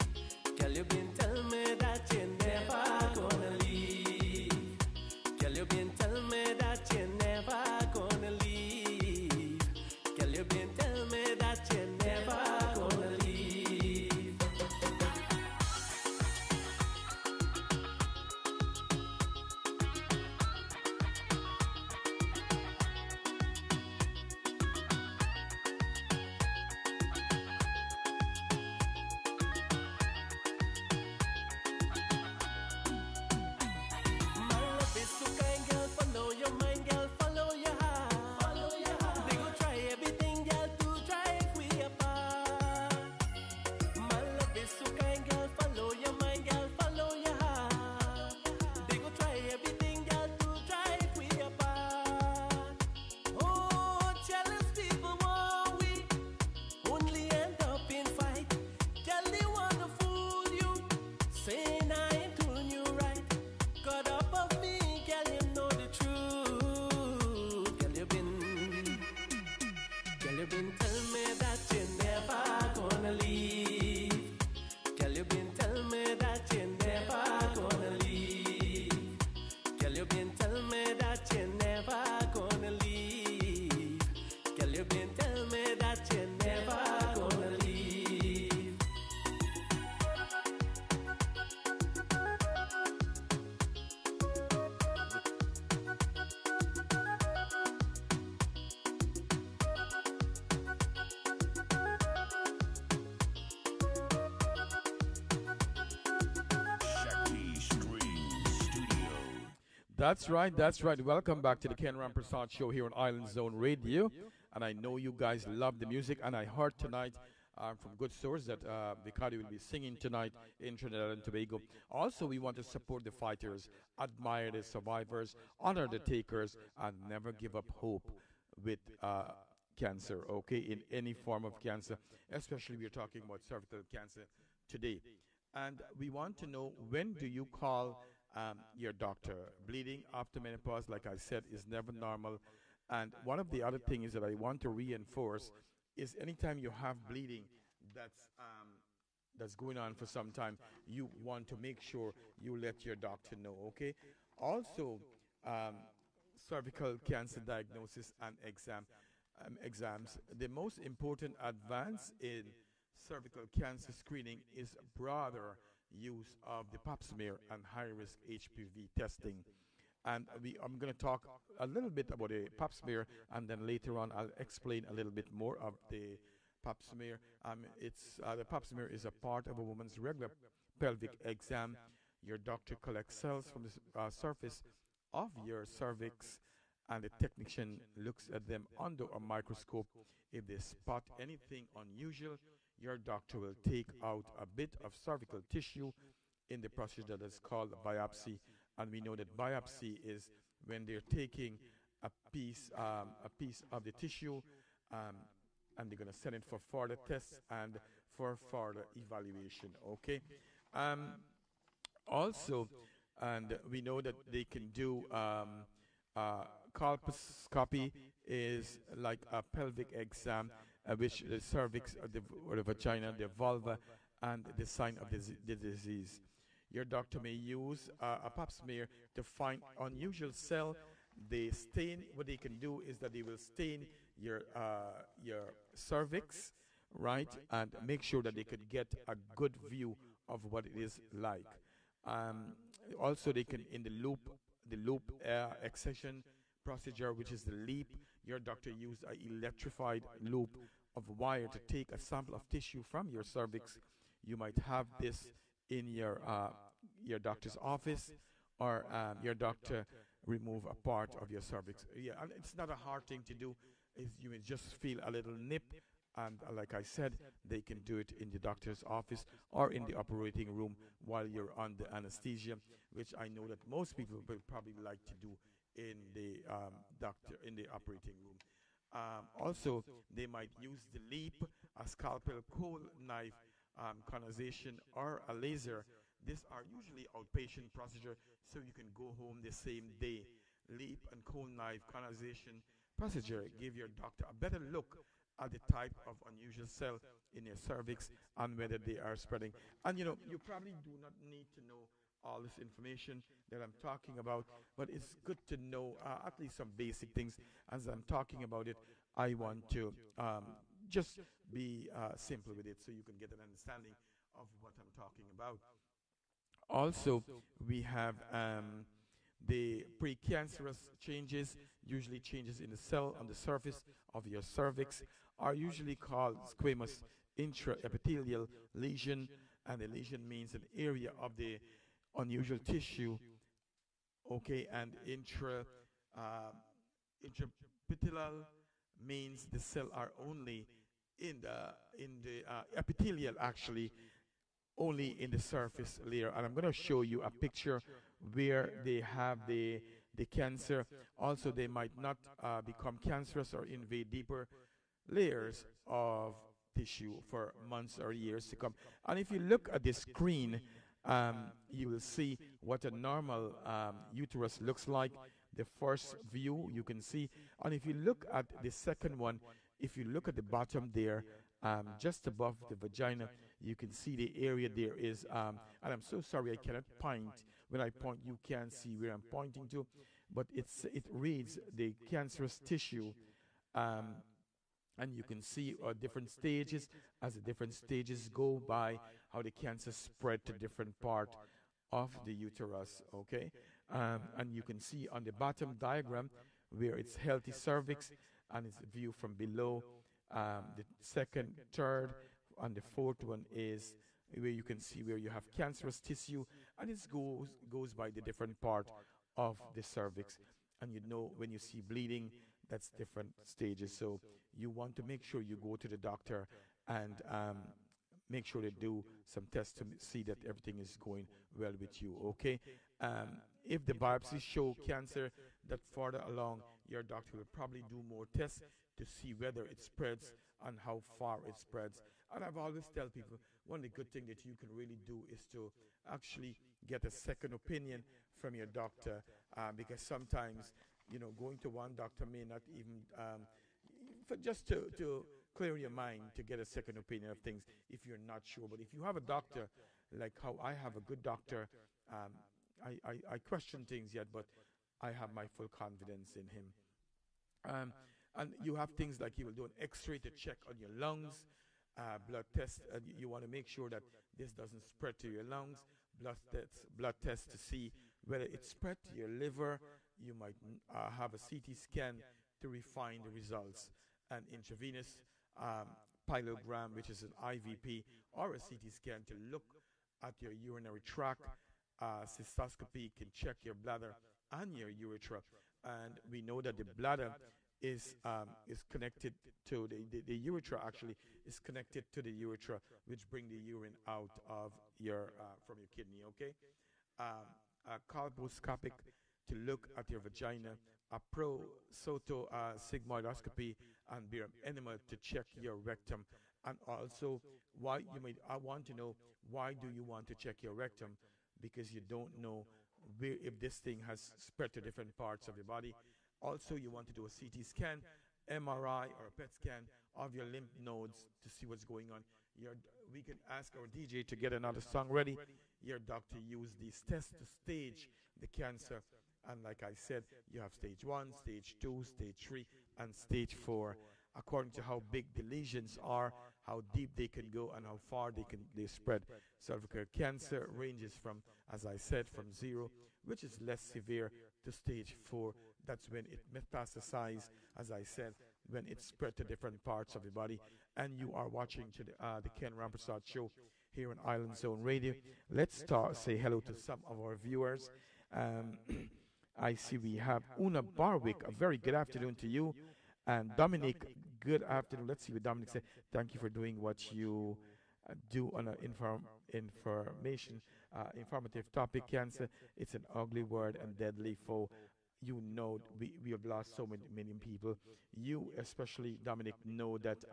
Girl, you been telling me that you're never gonna leave. Girl, you been telling me that you're never gonna leave. Girl, you been telling me that you're never gonna leave. My love is so kind, girl. Follow your mind, girl. Follow your heart. Follow your heart. They go try everything, girl, to drive we apart. My love is so kind, girl. Follow your mind, girl. Follow your heart. They go try everything, girl, to drive we apart. Oh, jealous people want we only end up in fight. Girl, they wanna fool you, saying I ain't doing you right. Got up of me, girl, you know the truth. Girl, you been telling me that you're never gonna leave. Girl, you been telling me that you're never gonna leave. Girl, you been telling me that you're never gonna leave. Girl, you been telling me that you're never gonna leave. That's right, that's right. Welcome back to the Ken Rampersaud Show here on Island Zone Radio. And I know you guys love the music, and I heard tonight from good source that Vicari will be singing tonight in Trinidad and Tobago. Also, we want to support the fighters, admire the survivors, honor the takers, and never give up hope with cancer, okay, in any form of cancer, especially we're talking about cervical cancer today. And we want to know, when do you call your doctor? Bleeding after menopause, like I said, is never normal. And one of the other things that I want to reinforce is anytime you have bleeding that's going on for some time, you want to make sure you let your doctor know, okay? Also, cervical cancer diagnosis and exams. The most important advance in cervical cancer screening is broader use of the pap smear and high-risk HPV testing. And I'm going to talk a little bit about the pap smear, and then later on I'll explain a little bit more of the pap smear. The pap smear is a part of a woman's regular pelvic exam. Your doctor collects cells from the surface of your cervix, and the technician looks at them under a microscope. If they spot anything unusual, your doctor will take out a bit of cervical tissue in the procedure that is called biopsy. And we know that biopsy is when they're taking a piece of the tissue, and they're going to send it for further tests and for further evaluation. Okay. Also, and we know that they can do colposcopy, is like a pelvic exam, which the cervix, or the vagina, the vulva, and the sign of the disease. Your doctor may use a pap smear to find unusual cell. They stain. What they can do is that they will stain your cervix, right, and make sure that they could get a good view of what it is like. Also, they can, in the loop excision procedure, which is the LEAP, your doctor used an electrified loop of wire to take a sample of tissue from your cervix. You might have this in your doctor's office, or your doctor remove a part of your cervix. Yeah, and it's not a hard thing to do. You may just feel a little nip, and like I said, they can do it in the doctor's office or in the operating room while you're under anesthesia, which I know that most people will probably like to do in the operating room. Also, they might use the LEAP, a scalpel, cold knife conization, or a laser. These are usually outpatient procedure, so you can go home the same day. LEAP and cold knife conization procedure give your doctor a better look at the type of unusual cell in your cervix and whether they are spreading. And you probably do not need to know all this information that I'm talking about, but it's good to know at least some basic things. As I'm talking about it, I want to just be simple with it so you can get an understanding of what I'm talking about. Also, we have the precancerous changes, usually changes in the cell on the surface of your cervix, are usually called squamous intraepithelial lesion, and the lesion means an area of the unusual tissue, okay, and intraepithelial means the cell are only in the epithelial, actually only in the surface layer. And I'm going to show you a picture where they have the cancer. Also, they might not become cancerous or invade deeper layers of tissue for months or years to come. And if you look at the screen, you will see what a normal uterus looks like. The first view you can see, and if you look at the second one, if you look at the bottom there, just above the vagina, you can see the area there is, and I'm so sorry I cannot point. When I point, you can't see where I'm pointing to, but it reads the cancerous tissue, and you can see different stages. As the different stages go by, how the cancer spread to different part of the uterus, okay? And you can see on the bottom diagram where it's healthy cervix, and it's viewed from below. The second, third, and the fourth one is where you can see where you have cancerous tissue, and it goes by the different part of the cervix. And when you see bleeding, that's different stages. So you want to make sure you go to the doctor and make sure they do some tests to see that everything is going well with you, okay? If the biopsies show cancer that further along, your doctor will probably do more tests to see whether it spreads and how far it spreads. And I've always tell people, one of the good things that you can really do is to actually get a second opinion from your doctor, because sometimes, going to one doctor may not even, for just to clear your mind, to get a second opinion of things if you're not sure. But if you have a doctor, like how I have a good doctor, I question things yet, but I have my full confidence in him. And you have things like he will do an x-ray to check on your lungs, blood test, and you want to make sure that this doesn't spread to your lungs, blood test to see whether it spread to your liver. You might have a CT scan to refine the results, an intravenous pyelogram, which is an IVP, or a CT scan to look at your urinary tract. Cystoscopy can check your bladder and your urethra, and we know that the bladder is connected to the urethra, actually is connected to the urethra, which bring the urine out of your from your kidney, okay? A colposcopic to look at your vagina, a prosoto sigmoidoscopy, and barium enema to check your rectum. And also, I want to know, why do you want to check your rectum? Because you don't know if this thing has spread to different parts of your body. Also, you want to do a CT scan, MRI, or a PET scan of your lymph nodes to see what's going on. We can ask our DJ to get another song ready. Your doctor use these tests to stage the cancer. And like I said, you have stage 1, stage 2, stage 3, and stage 4. According to how big the lesions are, how deep they can go, and how far they spread. Cervical cancer ranges from, as I said, from 0, which is less severe, to stage 4. That's when it metastasizes, as I said, when it spread to different parts of the body. And you are watching to the Ken Rampersaud Show here on Island Zone Radio. Let's say hello to some of our viewers. I see we have Una Barwick. A very good afternoon to you. And Dominic, good afternoon. Let's see what Dominic said. Thank you for doing what you do on an informative topic. Cancer, it's an ugly word and deadly foe. We have lost so many people. You, especially Dominic, know that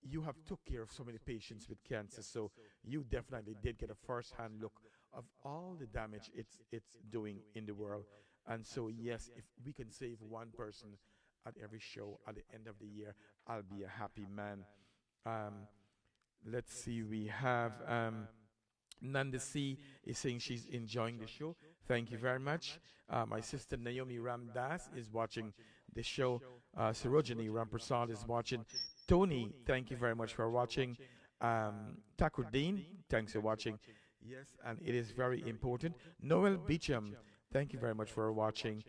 you have took care of so many patients with cancer, so you definitely did get a first-hand look of all the damage it's doing in the world. And so yes, if we can save one person, at every show at the end of the year, I'll be a happy man. Let's see, we have Nanda C is saying she's enjoying the show. Thank you very much. My sister Naomi Ramdas is watching the show. Sarojini Rampersad is watching. Tony, thank you very much for watching. Takrudeen, thanks for watching. Yes, and it is very important. Noel Beecham, thank you very much for watching.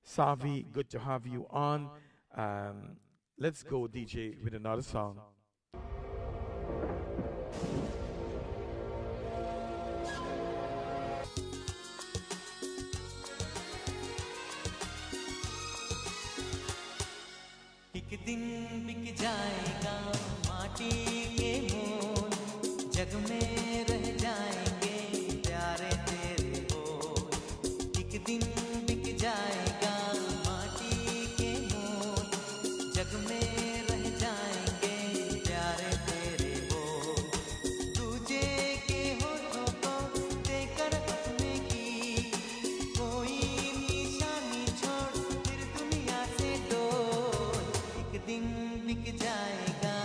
Savi, good to have you on. Let's go, DJ, with another song. एक दिन बिक जाएगा माटी के मोल, जग में रह जाएंगे प्यारे तेरे बोल। एक दिन बिक जाएगा माटी के मोल, जग में रह जाएंगे प्यारे तेरे बोल। दूजे के होठों को देकर अपने की कोई निशानी छोड़ फिर दुनिया से डोल। एक दिन बिक जाएगा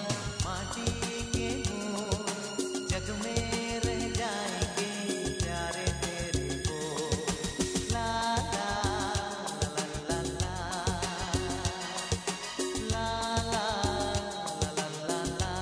माटी के मोल, जग में रह जाएंगे प्यारे तेरे बोल। ला ला ला ला ला ला ला ला ला ला।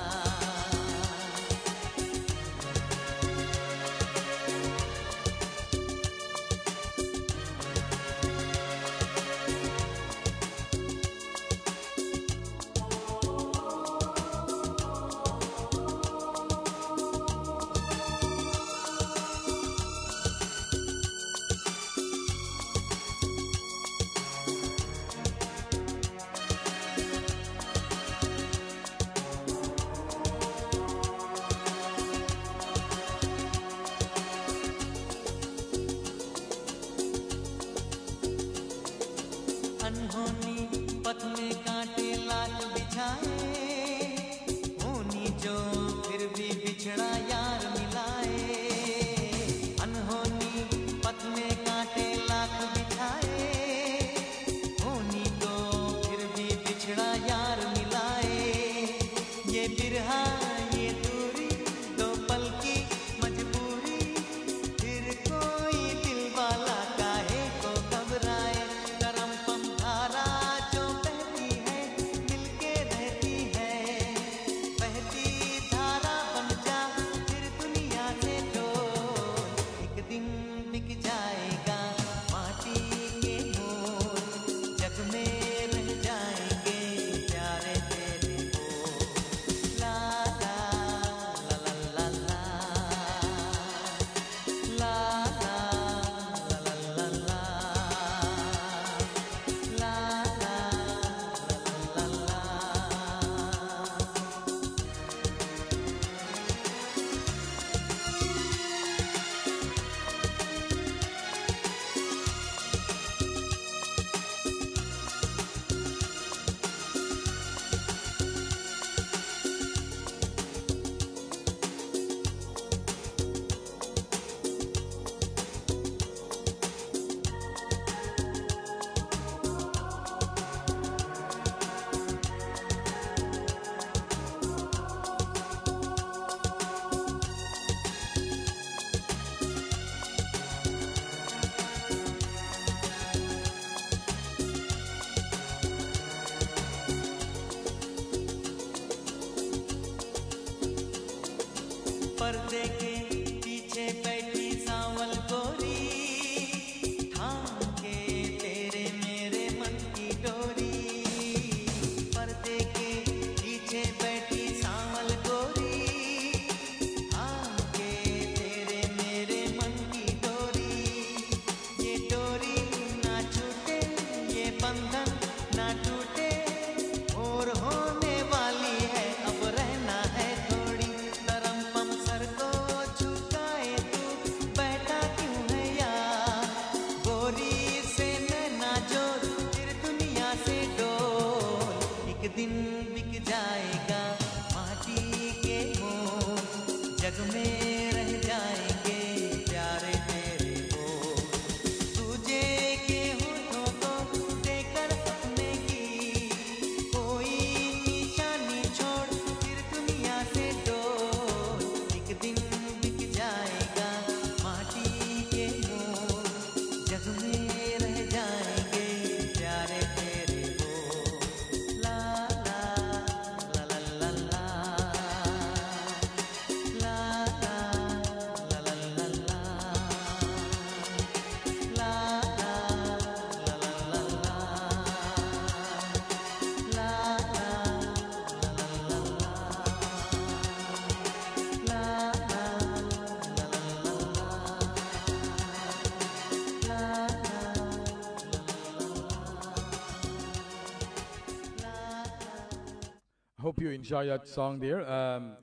अनहोनी पथ में कांटे लाल बिछाए, होनी जो फिर भी बिछड़ा यार मिलाए। अनहोनी पथ में कांटे लाख बिछाए, होनी तो फिर भी बिछड़ा यार मिलाए। ये बिरहा ये दूरी दो पल की मजबूरी, फिर कोई दिल वाला काहे को घबराए। करम पम धारा जो बहती है मिलके रहती है, बहती धारा बन जा फिर दुनिया से डोल। एक दिन बिक जाएगा माटी के मोल, जग में रह जाएंगे प्यारे तेरे बोल। ला ला ला ला ला ला ला ला ला ला ला ला ला ला ला ला। पर्दे के पीछे बैठी सांवल गोरी, थाम के तेरे मेरे मन की डोरी। पर्दे के पीछे बैठी सांवल गोरी, थाम के तेरे मेरे मन की डोरी। ये डोरी ना छूटे, ये बंधन ना टूटे, और होने वाली है अब रहना है थोड़ी। तरम पम सर को झुकाए तू बैठा क्यों है यार, गोरी से नैना जोड़ फिर दुनिया से डोल। एक दिन बिक जाएगा माटी के मोल, जग में रह जाएंगे प्यारे तेरे बोल। तुझे के होठों को देकर Hope you enjoy that song there.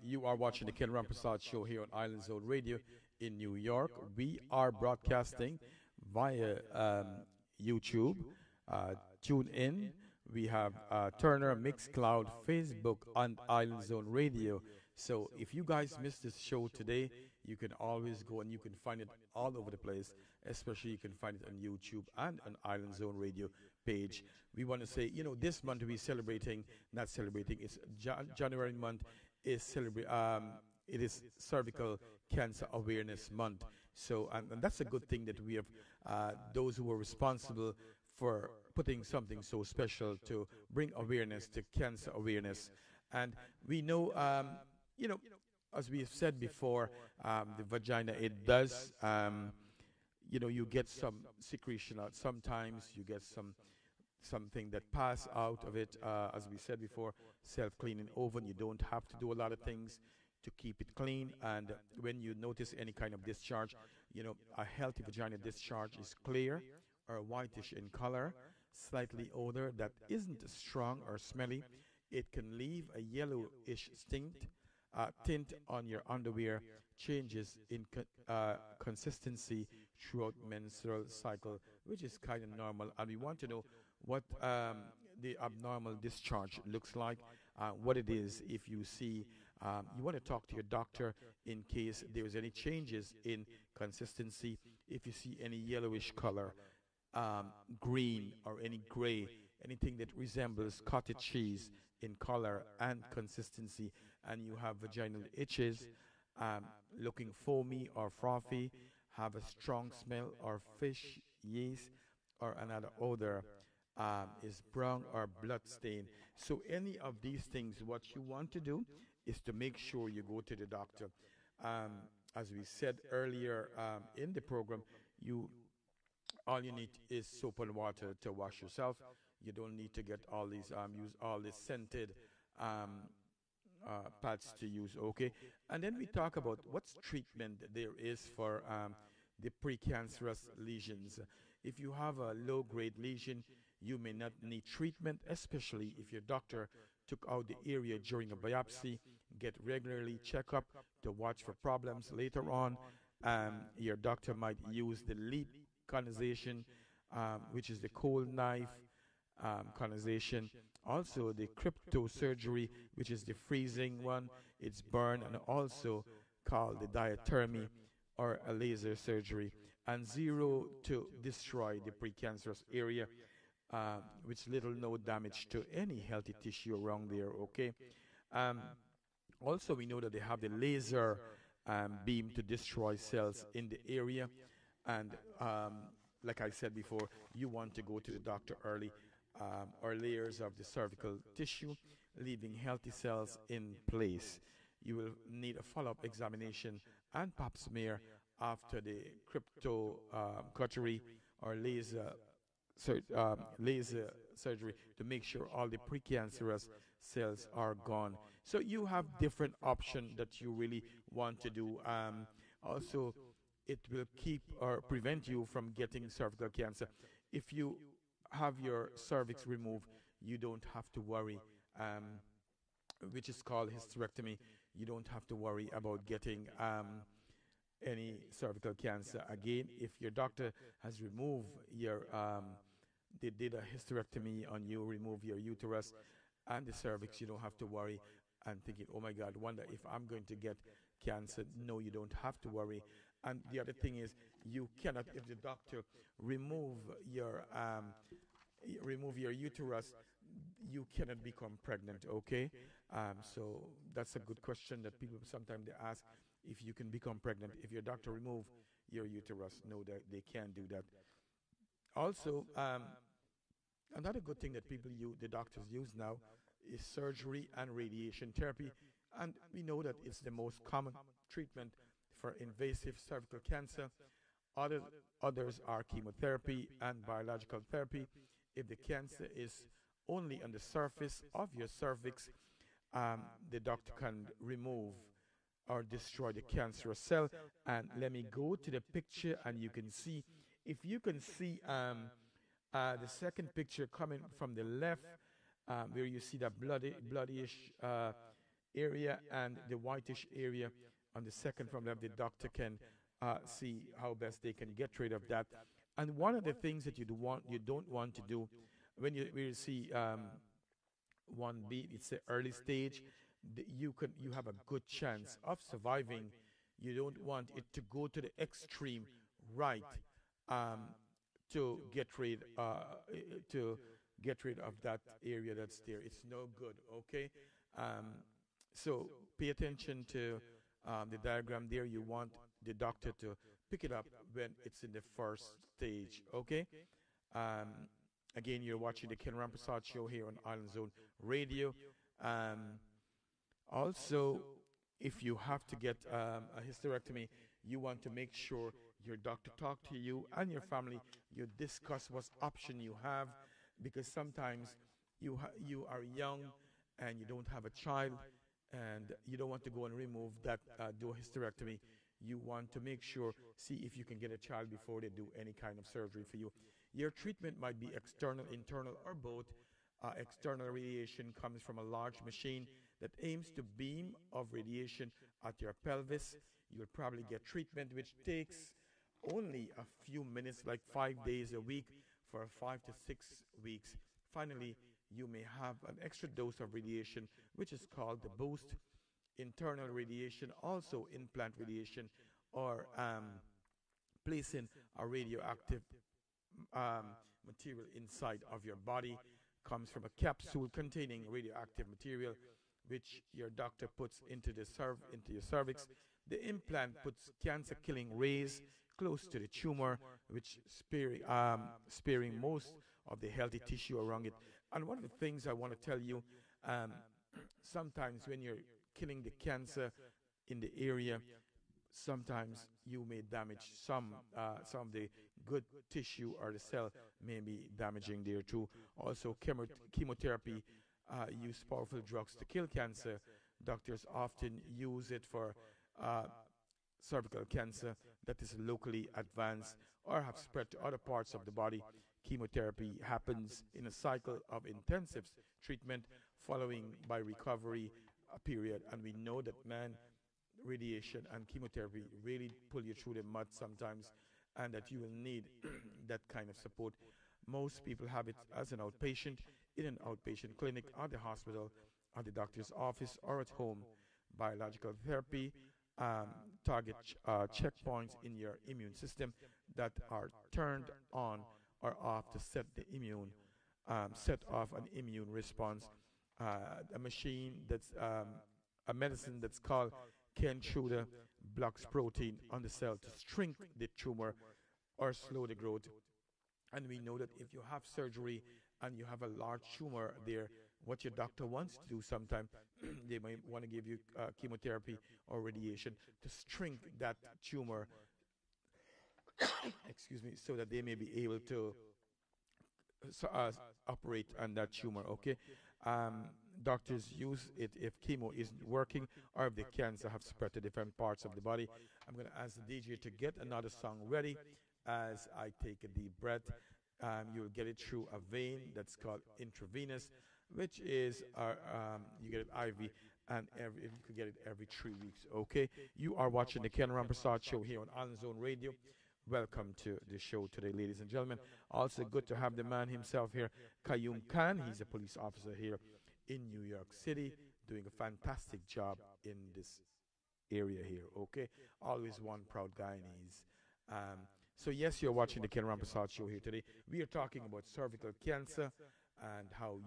You are watching the Ken Rampersaud Show here on Island Zone Radio in New York. We are broadcasting via YouTube. Tune in. We have Turner, Mixcloud, Facebook, and Island Zone Radio. So if you guys missed this show today, you can always go and you can find it all over the place. Especially you can find it on YouTube and on Island Zone Radio page. We want to say, this month we're celebrating, not celebrating, it's January month is it is cervical cancer awareness month. So, and that's a good thing that we have those who are responsible for putting something so special to bring awareness to cancer awareness. And we know, as we have said before, the vagina, it does, you get some secretion out. Sometimes you get something that pass out of it. As we said before, self-cleaning oven. You don't have to do a lot of things to keep it clean. And when you notice any kind of discharge, a healthy vagina discharge is clear or whitish in color, slightly odor that isn't strong or smelly. It can leave a yellowish tint on your underwear, changes in consistency throughout menstrual cycle, which is kind of normal. And we want to know what the abnormal discharge looks like, what it is. If you see, you want to talk to your doctor in case there's any changes in consistency. If you see any yellowish color, green or any gray, anything that resembles cottage cheese in color and consistency, and you have vaginal itches, looking foamy or frothy, have a strong smell or fish, yeast, or another odor, is brown or blood stain. So any of these things, what you want to do is to make sure you go to the doctor. As we said earlier in the program, all you need is soap and water to wash yourself. You don't need to get all these use all these scented pads to use. Okay, and then we talk about what's treatment there is for the precancerous lesions. If you have a low-grade lesion, you may not need treatment, especially if your doctor took out the area during a biopsy. Get regularly check up to watch for problems later on. Your doctor might use the lead conization, which is the cold knife conization. Also the cryptosurgery, which is the freezing one. It's burn and also called the diathermy or a laser surgery. And zero to destroy the precancerous area, with little no damage to any healthy tissue around there. Okay. Also, we know that they have the laser beam to destroy cells in the area. And like I said before, you want to go to the doctor early, or layers of the cervical tissue, leaving healthy cells in place. You will need a follow-up examination and pap smear after the crypto cautery or laser surgery to make sure all the precancerous cells are gone. So you have different options that you really want to do. Also, it will keep or prevent you from getting cervical cancer. If you have your cervix removed, you don't have to worry, which is called hysterectomy. You don't have to worry about getting any cervical cancer again. If your doctor has removed your, they did a hysterectomy on you, remove your uterus and the cervix, you don't have to worry and thinking, oh my God, wonder if I'm going to get cancer. No, you don't have to worry. And the other thing is, you cannot, if the doctor remove your uterus, you cannot become pregnant. Okay, so that's a good question that people sometimes they ask, if you can become pregnant if your doctor remove your uterus. No, they can't do that. Also, another good thing that the doctors use now is surgery and radiation therapy, and we know that it's the most common treatment for invasive cervical cancer. Others are chemotherapy and biological therapy. If the cancer is only on the surface of your cervix, the doctor can remove or destroy the cancerous cell. And let me go to the picture, and you can see, if you can see the second picture coming from the left, where you see that bloodyish area and the whitish area on the second from left. The doctor can see how best they can get rid of that. And one of the things that you don't want to do when you see 1B, it's the early stage. You have a good chance of surviving. You don't want it to go to the extreme right, to get rid of that area that's there. It's no good. Okay, so pay attention to the diagram there. You want the doctor to pick it up when it's in the first stage. Okay. Again, you're watching the Ken Rampersaud Show here on Island Zone Radio. Also, if you have to get a hysterectomy, you want to make sure your doctor talk to you and your family. You discuss what option you have, because sometimes you are young and you don't have a child, and you don't want to go and remove that, do a hysterectomy. You want to make sure, see if you can get a child before they do any kind of surgery for you. Your treatment might be external, internal, or both. External radiation comes from a large machine that aims to beam of radiation at your pelvis. You'll probably get treatment which takes only a few minutes, like 5 days a week for 5 to 6 weeks. Finally, you may have an extra dose of radiation, which is called the boost. Internal radiation, also implant radiation, or placing a radioactive material inside of your body, comes from a capsule containing radioactive material, which your doctor puts into your cervix. The implant puts cancer-killing rays close to the tumor, which sparing most of the healthy tissue around it. And one of the things I want to tell you, sometimes when you're killing the cancer in the area, sometimes you may damage some of the good tissue, or the cell may be damaging there too. Also, chemotherapy use powerful drugs to kill cancer. Doctors often use it for cervical cancer that is locally advanced or have spread to other parts of the body. Chemotherapy happens in a cycle of intensive treatment following by recovery period, and we know that radiation and chemotherapy really pull you through the mud sometimes, and that you will need that kind of support. Most people have it as an outpatient, in an outpatient clinic, at the hospital, at the doctor's office, or at home. Biological therapy target checkpoints in your immune system that are turned on or off to set off an immune response. A medicine that's called Keytruda blocks protein on the cell to shrink the tumor or slow the growth. And we know that if you have surgery and you have a large tumor there, what your doctor wants to do sometimes, they might want to give you chemotherapy or radiation to shrink that tumor, excuse me, so that they may be able to operate on that tumor. Okay. Doctors use it if chemo isn't working or if the cancer have spread to different parts of the body. I'm going to ask the DJ to get another song ready as I take a deep breath. You'll get it through a vein that's called intravenous, which is you get it IV, and you could get it every 3 weeks. Okay, you are watching the Ken Rampersaud Show here on Island Zone Radio. Welcome to the show today, ladies and gentlemen. Also good to have the man himself here, Qayyum Khan. He's a police officer here in New York City, doing a fantastic job in this area here. Okay, always one proud Guyanese. So yes, you're watching the Ken Rampersaud Show here today. We are talking about cervical cancer and how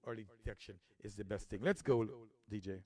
early detection is the best thing. Let's go, DJ.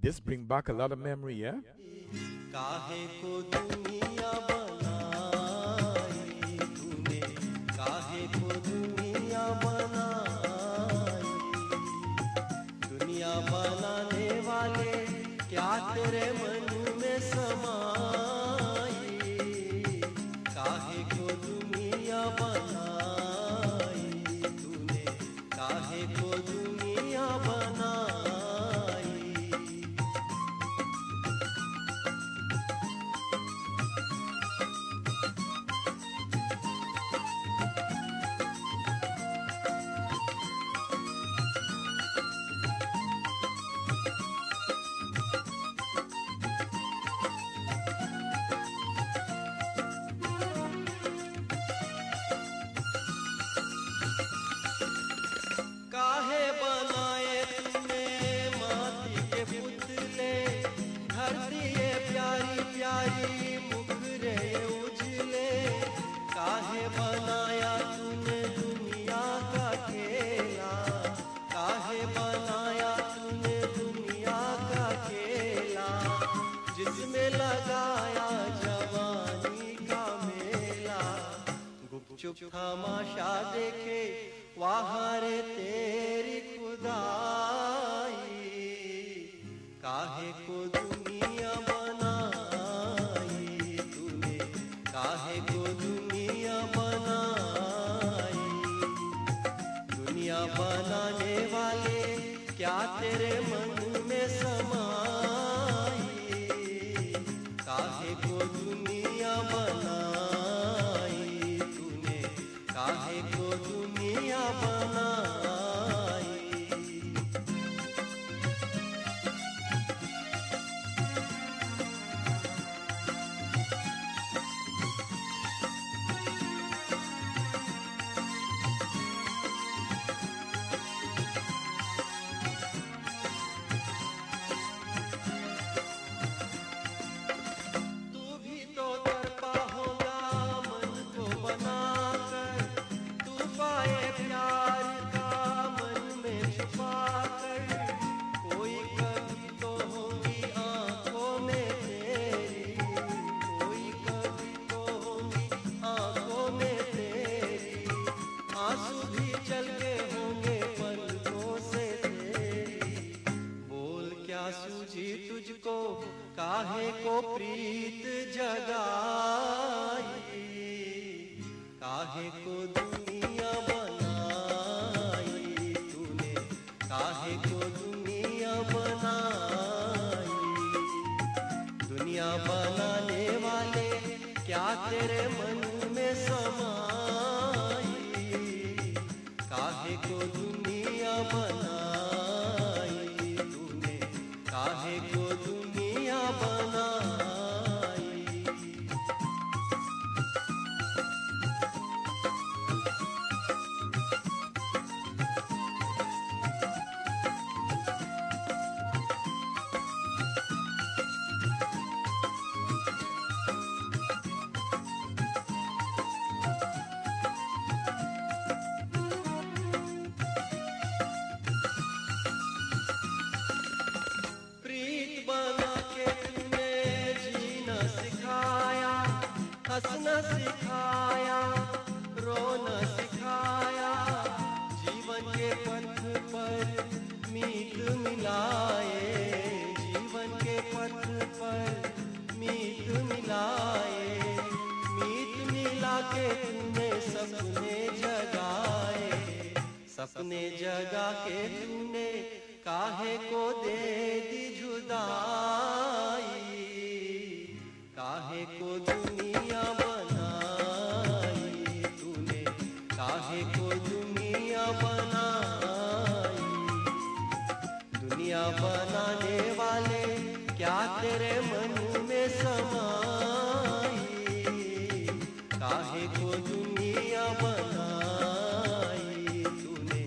This brings back a lot of memory, yeah? काहे को दुनिया बनाई तूने काहे को दुनिया बनाई तूने काहे को दुनिया बनाई काहे बनाए तूने माटी के पुतले धरती ये प्यारी प्यारी मुखरे उजले काहे बनाया तूने दुनिया का खेला काहे बनाया तूने दुनिया का खेला जिसमें लगाया जवानी का मेला गुपचुप तमाशा देखे वहाँ रे तेरी खुदाई काहे को दुनिया बनाई तूने काहे को दुनिया बनाई दुनिया बनाने वाले क्या तेरे मन में समाई काहे को दुनिया बनाई तूने काहे को दुनिया बनाई तू भी तो तड़पा होगा मन को बनाकर तू पाए प्यार का मन में छुपा कर कोई कभी तो होगी आंखों में तेरी कोई कभी तो होगी आंखों में तेरी आंसू भी चल के होंगे पलकों से तेरी बोल क्या सूझी तुझको काहे को प्रीत जगाई काहे को दुनिया बनाई तूने काहे को दुनिया बनाई दुनिया बनाने वाले क्या तेरे मन में समाई काहे को दुनिया बनाई तूने काहे को दुनिया बनाई प्रीत बना के तूने जीना सिखाया हंसना सिखाया रोना सिखाया जीवन के पथ पर मीत मिलाए जीवन के पथ पर मीत मिलाए मीत मिला के तूने सपने जगाए सपने जगा के तूने काहे को दे दी जुदाई काहे को दुनिया बनाई तूने काहे को दुनिया बनाई दुनिया बनाने वाले क्या तेरे मन में समाई काहे को दुनिया बनाई तूने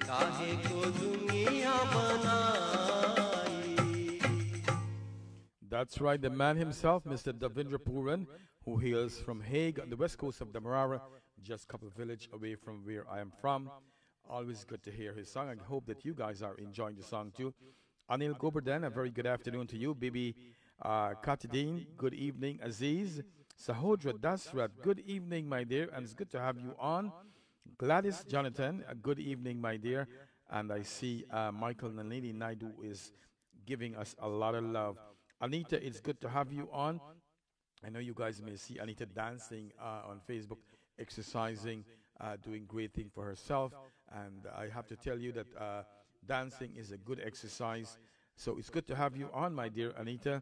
काहे को दुनिया बनाई That's right, the man himself, Mr. Davindra Puran, who hails from Hague on the west coast of Demerara, just a couple of village away from where I am from. Always good to hear his song. I hope that you guys are enjoying the song too. Anil Goberdan, a very good afternoon to you. Bibi Katidin, good evening. Aziz, Sahodra Dasrat, good evening, my dear, and it's good to have you on. Gladys Jonathan, a good evening, my dear. And I see Michael Nalini Naidu is giving us a lot of love. Anita, it's good to have you on. I know you guys may see Anita dancing on Facebook, exercising, doing great thing for herself. And I have to tell you that dancing is a good exercise. So it's good to have you on, my dear Anita.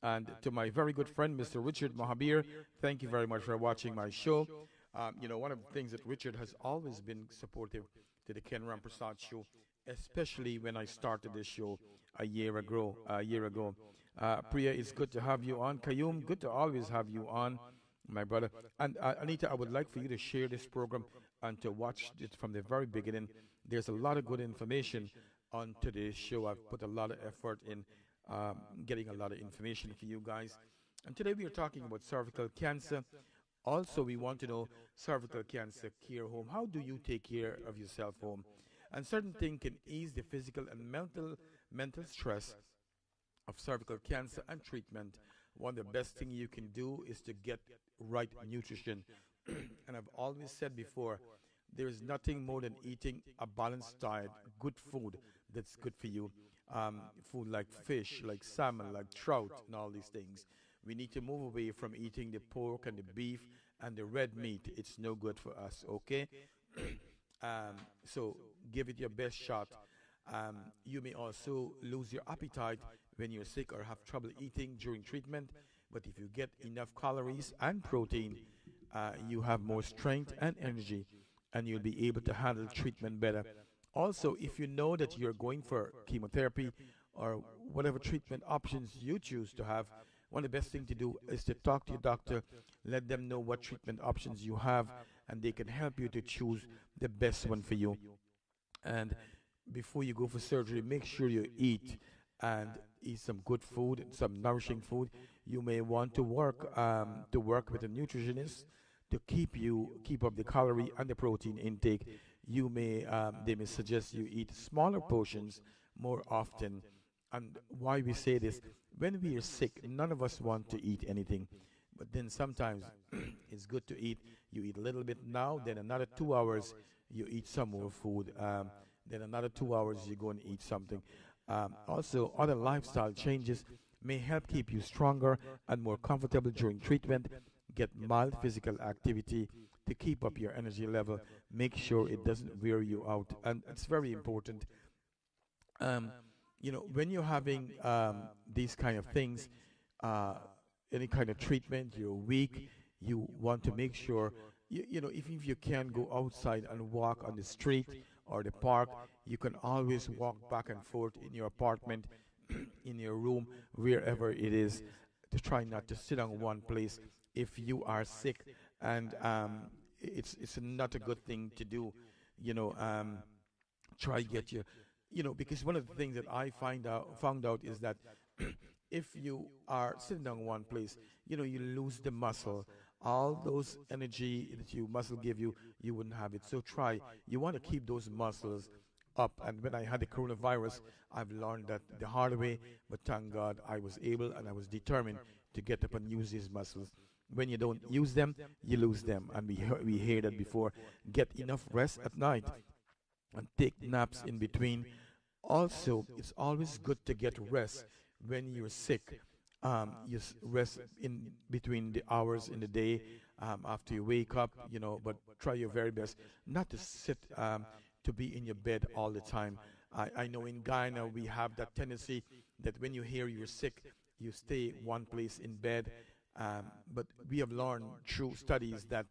And to my very good friend, Mr. Richard Mahabir, thank you very much for watching my show. One of the things that Richard has always been supportive to the Ken Rampersaud Show, especially when I started this show a year ago. Priya, it's good to have you on. Kayum, good to always have you on, my brother. And Anita, I would like for you to share this program and to watch it from the very beginning. There's a lot of good information on today's show. I've put a lot of effort in getting a lot of information for you guys. And today we are talking about cervical cancer. Also, we want to know cervical cancer care home. How do you take care of yourself home? And certain things can ease the physical and mental stress of cervical cancer and treatment. One of the best things you can do is to get right nutrition. And I've always said before, there is nothing more than eating a balanced diet, good food that's good for you. Food like fish, like salmon, like trout, and all these things. We need to move away from eating the pork and the beef and the red meat. It's no good for us, okay? So give it your best shot. You may also lose your appetite when you're sick or have trouble eating during treatment. But if you get enough calories and protein, you have more strength and energy, and you'll be able to handle treatment better. Also, if you know that you're going for chemotherapy or whatever treatment options you choose to have, one of the best things to do is to talk to your doctor, let them know what treatment options you have, and they can help you to choose the best one for you. And before you go for surgery, make sure you eat and eat some good food, some nourishing food. You may want to work with a nutritionist to keep up the calorie and the protein intake. They may suggest you eat smaller portions more often. And why we say this, when we are sick, none of us want to eat anything. But then sometimes it's good to eat. You eat a little bit now, then another 2 hours you eat some more food. Then another 2 hours you go and eat something. Also, other lifestyle changes may help keep you stronger and more comfortable during treatment. Get mild physical activity to keep up your energy level. Make sure it doesn't wear you out. And it's very important. When you're having these kind of things, any kind of treatment, you're weak, you want to make sure, if you can go outside and walk on the street or the park, you can always walk back and forth in your apartment, in your room, wherever it is, to try not to sit on one place if you are sick. And it's not a good thing to do. Try get your, because one of the things that I found out is that if you are sitting on one place, you lose the muscle. All those energy that your muscle give you, you wouldn't have it. So you want to keep those muscles up. And when I had the coronavirus, I've learned that the hard way, but thank God I was able and I was determined to get up and use these muscles. When you don't use them, you lose them. And we heard that before. Get enough rest at night and take naps in between. Also, it's always good to get rest when you're sick. Rest in between the hours in the day after you wake up, but try your very best not to sit, to be in your bed all the time. I know in Guyana we have that tendency that when you hear you're sick, you stay one place in bed. But we have learned through studies that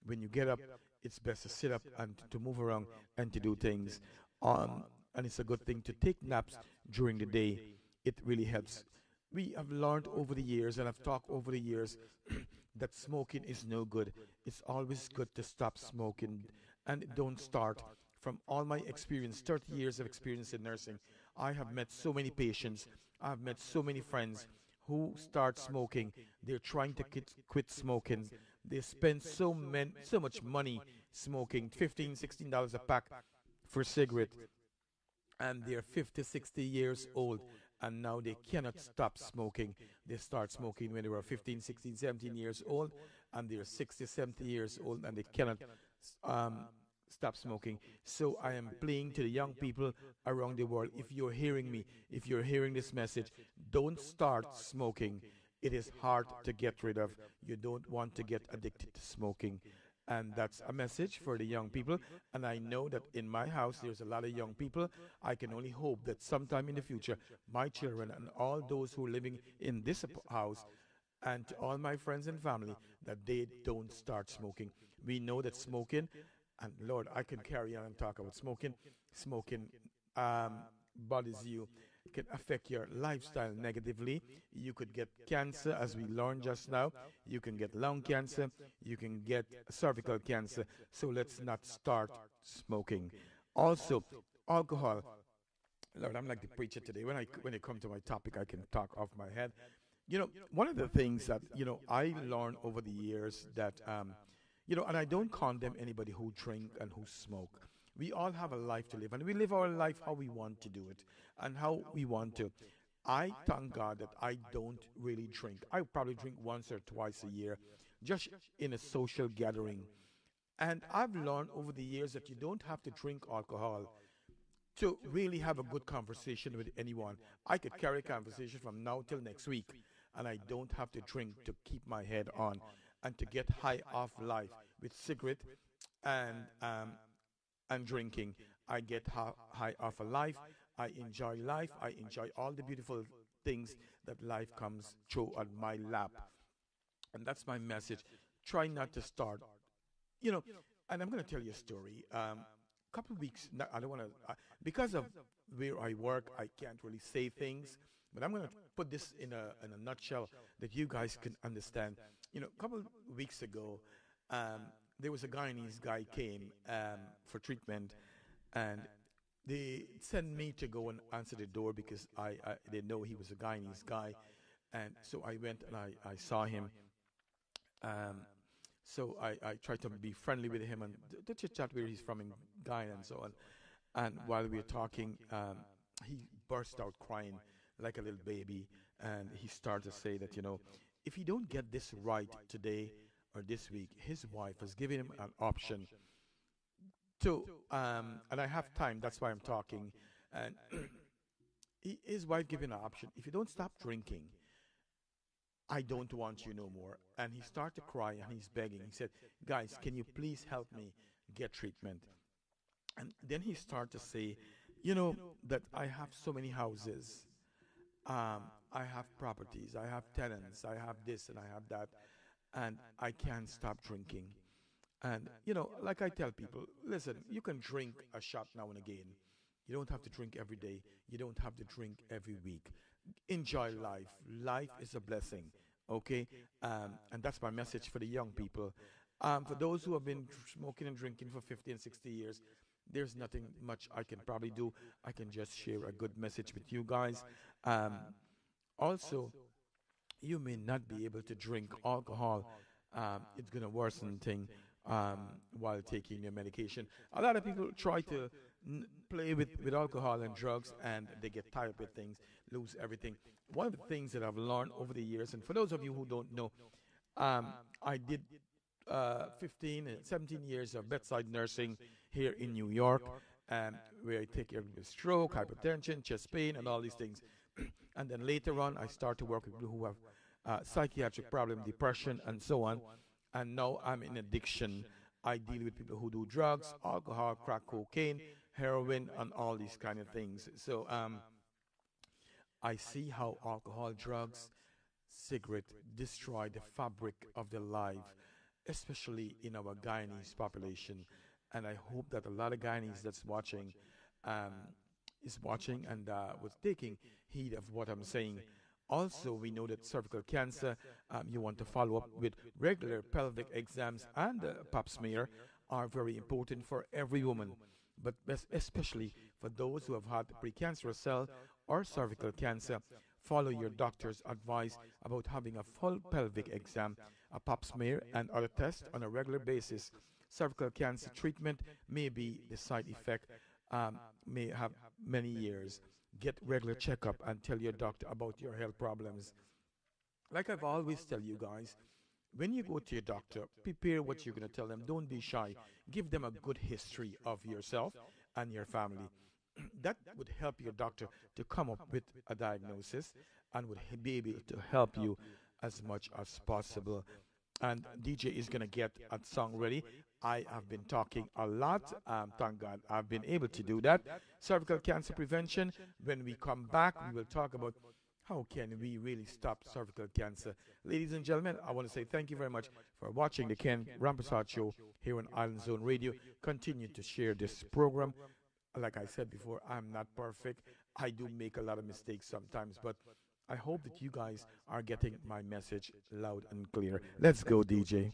when you get up, it's best to sit up and to move around and to do things. And it's a good thing to take naps during the day. It really helps. We have learned over the years, and I've talked over the years, that smoking is no good. It's always good to stop smoking and don't start. From all my experience, 30 years of experience in nursing, I have met so many patients, I've met so many friends who start smoking. They're trying to quit smoking. They spend so much money smoking, $15, $16 a pack for a cigarette, and they're 50, 60 years old, and now they cannot stop smoking. They start smoking when they were 15, 16, 17 years old, and they're 60, 70 years old, and they cannot stop smoking. So I am playing to the young people around the world. If you're hearing me, if you're hearing this message, don't start smoking. it is hard to get rid of. You don't want to get addicted to smoking. And that's a message for the young people. And I know that in my house, there's a lot of young people. I can only hope that sometime in the future, my children and all those who are living in this house, and to all my friends and family, that they don't start smoking. We know that smoking, and Lord, I can carry on and talk about smoking. Smoking bothers you, can affect your lifestyle negatively. You could get cancer, as we learned just now. You can get lung cancer. You can get cervical cancer. So let's not start smoking. Also, alcohol. Lord, I'm like the preacher today. When it comes to my topic, I can talk off my head. You know, one of the things that I learned over the years that and I don't condemn anybody who drink and who smoke. We all have a life to live, and we live our life how we want to do it and how we want to. I thank God that I don't really drink. I probably drink once or twice a year, just in a social gathering. And I've learned over the years that you don't have to drink alcohol to really have a good conversation with anyone. I could carry a conversation from now till next week, and I don't have to drink to keep my head on and to get high off life with cigarette and drinking. I get high off of life. I enjoy life. I enjoy all the beautiful things that life comes through on my lap. And that's my message. Try not to start, and I'm going to tell you a story. Couple of weeks, I don't want to, because of where I work, I can't really say things, but I'm going to put this in a nutshell that you guys can understand. A couple of weeks ago, there was a Guyanese guy came for treatment, and they sent me to go and answer the door because they know he was a Guyanese guy, and so I went and I saw him. So I tried to be friendly with him and to chit-chat where he's from in Guyana and so on. And while we were talking, he burst out crying like a little baby, and he started to say that, if he don't get this right today or this week, his wife has given him an option to, and I have time, that's why I'm talking, and his wife gave him an option. If you don't stop drinking, I don't want you no more. And he started to cry and he's begging. He said, guys, can you please help me get treatment? And then he started to say, that I have so many houses. I have properties. I have tenants. I have this and I have that. And I can't stop drinking. And, like I tell people, listen, you can drink a shot now and again. You don't have to drink every day. You don't have to drink every week. Enjoy life. Life is a blessing, okay? And that's my message for the young people. For those who have been smoking and drinking for 50 and 60 years, there's nothing much I can probably do. I can just share a good message with you guys. Also, you may not be able to drink alcohol. It's going to worsen things while taking your medication. A lot of people try to play with alcohol and drugs, and they get tired with things, lose everything. One of the things that I've learned over the years, and for those of you who don't know, I did 15 and 17 years of bedside nursing here in New York, where I take care of stroke, hypertension, chest pain, and all these things. And then later on, I start to work with people who have psychiatric problem, depression, and so on. And now I'm in addiction. I deal with people who do drugs, alcohol, crack cocaine, heroin, and all these kind of things. So I see how alcohol, drugs, cigarette destroy the fabric of their life, especially in our Guyanese population. And I hope that a lot of Guyanese that's watching is watching and was taking heed of what I'm saying. Also, we know that cervical cancer, you want to follow up with regular pelvic exams, and pap smear are very important for every woman, but especially for those who have had precancerous cell or cervical cancer. Follow your doctor's advice about having a full pelvic exam, a pap smear, and other tests on a regular basis. Cervical cancer treatment may be the side effect, may have many years. Get regular checkup and tell your doctor about your health problems. Like I've always tell you guys, when you go to your doctor, prepare what you're going to tell them. Don't be shy. Give them a good history of yourself and your family. That would help your doctor to come up with a diagnosis and would be able to help you as much as possible. And DJ is going to get a song ready. I have been talking a lot. Thank God I've been able to do that. Cervical cancer prevention. When we come back, we will talk about how can we really stop cervical cancer. Ladies and gentlemen, I want to say thank you very much for watching the Ken Rampersaud Show here on Island Zone Radio. Continue to share this program. Like I said before, I'm not perfect. I do make a lot of mistakes sometimes, but I hope that you guys are getting my message loud and clear. Let's go, DJ.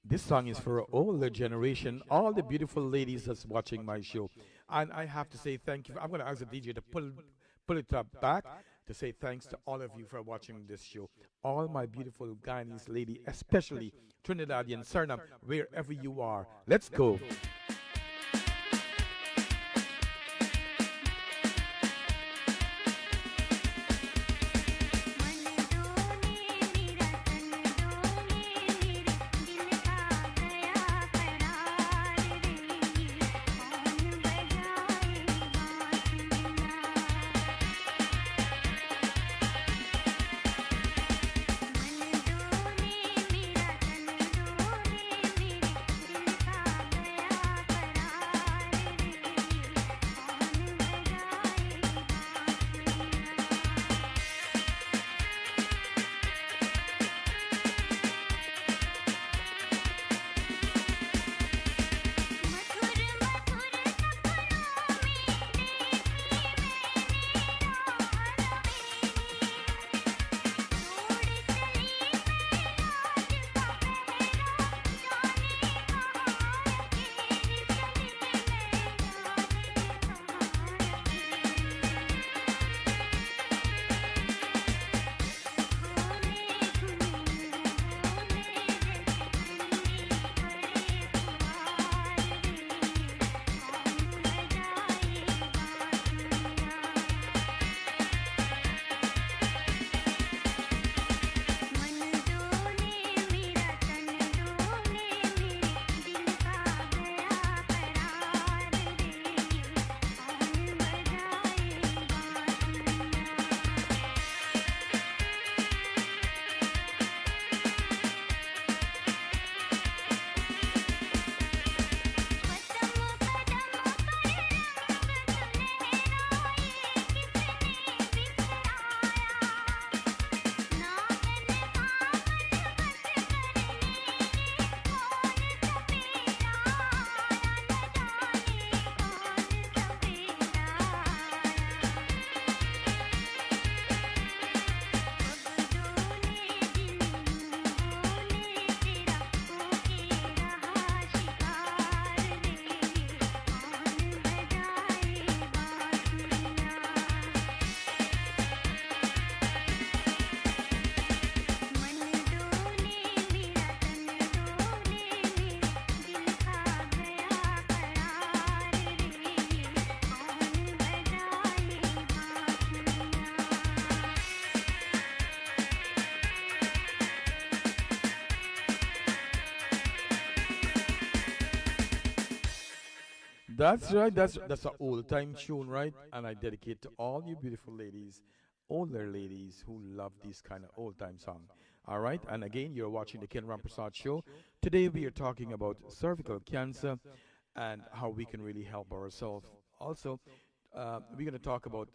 This song is for older generation, all the beautiful ladies that's watching my show. And I have to say thank you. I'm going to ask the DJ to pull it up back to say thanks to all of you for watching this show. All my beautiful Guyanese lady, especially Trinidadian, Suriname, wherever you are. Let's go. That's right. That's an old time tune, right? And I dedicate to all you beautiful ladies, older ladies who love this kind of old time song. All right. And again, you're watching the Ken Rampersaud Show. Today we are talking about cervical cancer and how we can really help ourselves. Also, we're going to talk about.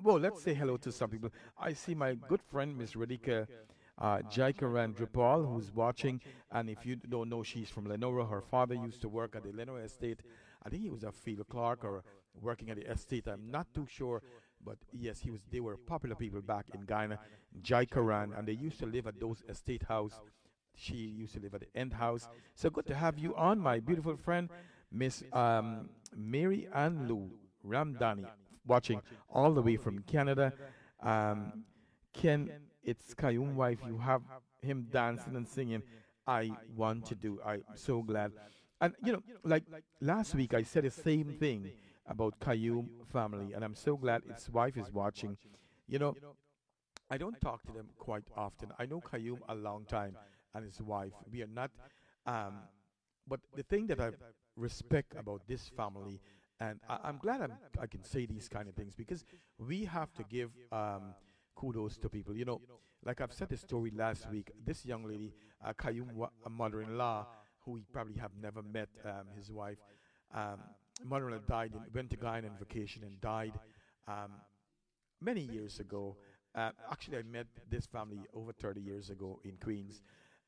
Well, let's say hello to some people. I see my good friend Miss Veronica Jackson-Wiltshire, who's watching. And if you don't know, she's from Lenora. Her father used to work at the Lenora estate. I think he was a field clerk or working at the estate. I'm not too sure, but yes, he was. They were popular people back in Guyana, Jaikaran, and they used to live at those estate house. She used to live at the end house. So good to have you on, my beautiful friend, Miss Mary Ann Lou Ramdani, watching all the way from Canada. Ken, it's Kayum wife. You have him dancing and singing. I want to do. I'm so glad. And like last week, I said the same thing. about Kayum family, and I'm so glad its wife is watching. You know, I don't talk to them quite often. I know Kayum a long time and his wife. We are not, um, but the thing that I respect about this family, and I'm glad I can say these kind of things because we have to give kudos to people. Like I've said the story last week, this young lady, Kayum, a mother-in-law, who we probably have never met, his wife, um, mother-in-law died, went to Guyana on vacation and died. Um, Many years ago. Actually, I met this family over 30 years ago in Queens,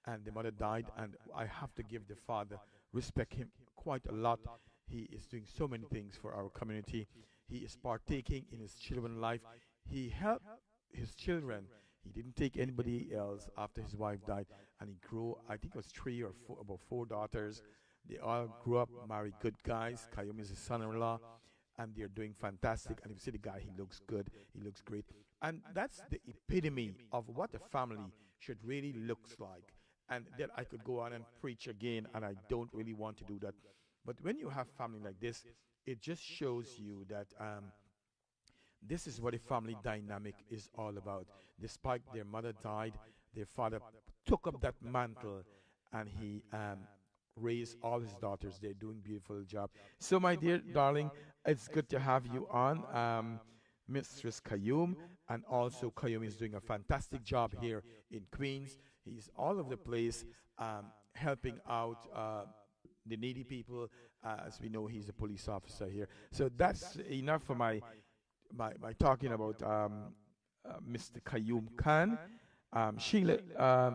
and the mother died, and I have to give the father respect him quite a lot. He is doing so many things for our community. He is partaking in his children's life. He helped his children. He didn't take anybody else after his wife died, and he grew. I think it was three or four, about four daughters. They all grew up, married good guys. Kayum is his son-in-law, and they're doing fantastic. And if you see the guy, he looks good, he looks great. And that's the epitome of what a family should really looks like. And then I could go on and preach again, and I don't really want to do that. But when you have family like this, it just shows you that this is what a family dynamic is all about. Despite their mother died, their father took up that mantle, and he raised all his daughters. They're doing beautiful job. So, my dear darling, it's good to have you on, Mistress Kayum, and also Kayum is doing a fantastic job here in Queens. He's all over the place, helping out the needy people. As we know, he's a police officer here. So that's enough for my talking about Mr. Kayum Khan. Sheila,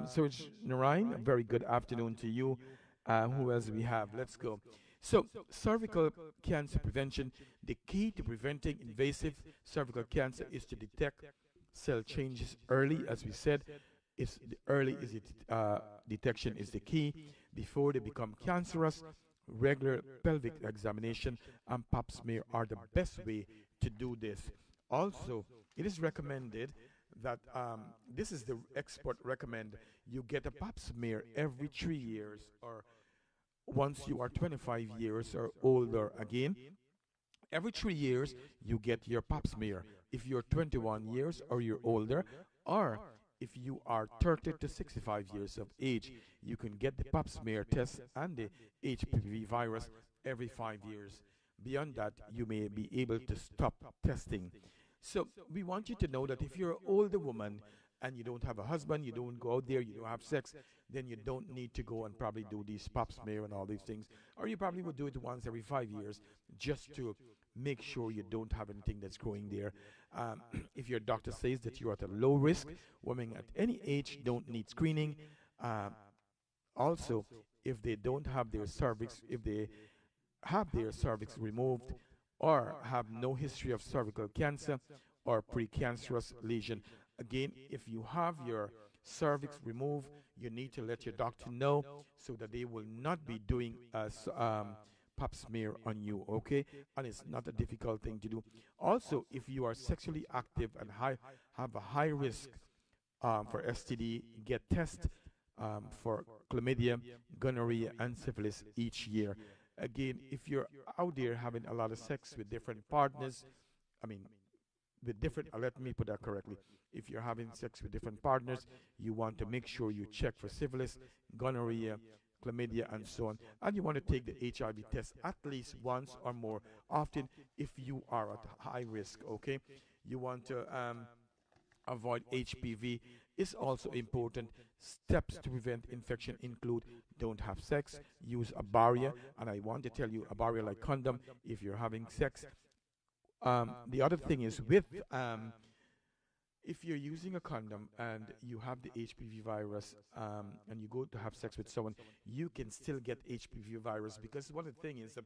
so it's Narain, a very good afternoon to you. Who else we have? Let's go. So, cervical cancer prevention. The key to preventing invasive cervical cancer is to detect cell changes early. As we said, detection is the key before they become cancerous. Regular pelvic examination and pap smear are the best way to do this. Also, it is recommended that this is the expert recommend you get a pap smear every 3 years, or once you are 25 years or older. Again, every 3 years you get your pap smear if you're 21 years or you're older, or if you are 30 to 65 years of age, you can get the pap smear test and the HPV virus every 5 years. Beyond that, you may be able to stop testing. So we want you to know that if you're an older woman and you don't have a husband, you don't go out there, you don't have sex, then you don't need to go and probably do these pap smear and all these things. Or you probably would do it once every 5 years just to make sure you don't have anything that's growing there. If your doctor says that you're at a low risk, women at any age don't need screening. Also, if they don't have their cervix, if they have their cervix removed, or have no history of cervical cancer or precancerous lesion. Again, if you have your cervix removed, you need to let your doctor know so that they will not be doing a pap smear on you, okay? And it's not a difficult thing to do. Also, if you are sexually active and have a high risk for STD, get tested for chlamydia, gonorrhea, and syphilis each year. Again, if you're out there having a lot of sex with different partners, let me put that correctly. If you're having sex with different partners, you want to make sure you check for syphilis, gonorrhea, chlamydia, and so on. And you want to take the HIV test at least once or more often if you are at high risk, okay? You want to avoid HPV is also important. Steps to prevent infection include don't have sex, use a barrier, and I want to tell you a barrier like condom if you're having sex. The other thing is if you're using a condom and you have the HPV virus and you go to have sex with someone, you can still get HPV virus, because one of the things is that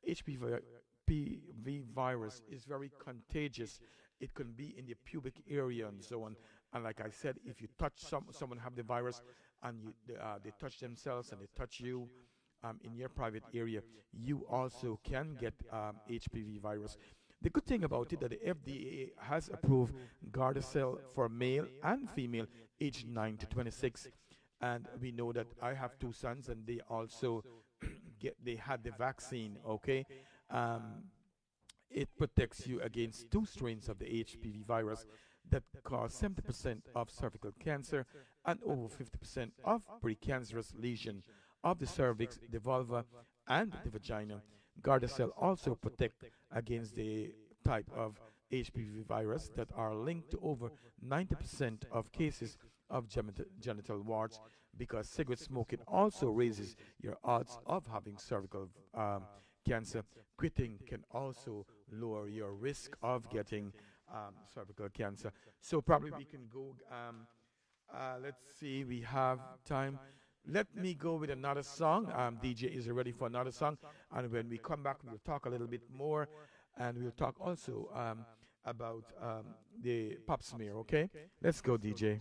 HPV virus is very contagious. It can be in the pubic area and so on. And like I said, if you touch someone have the virus and they touch themselves and they touch you in your private area, you also can get HPV virus. The good thing about it that the FDA has approved Gardasil for male and female aged 9 to 26. And we know that I have two sons and they also they had the vaccine, okay? it protects you against two strains of the HPV virus that cause 70% of cervical cancer and over 50% of precancerous lesion of the cervix, the vulva, and the vagina. Gardasil also protect against the type of HPV virus that are linked to over 90% of cases of genital warts, because cigarette smoking also raises your odds of having cervical cancer. Quitting can also lower your risk of getting cervical cancer. So probably we can go, let's see, we have time. Let me go with another song. DJ is ready for another song. And when we come back, we'll talk a little bit more. And we'll talk also about the pap smear, okay? Let's go, DJ.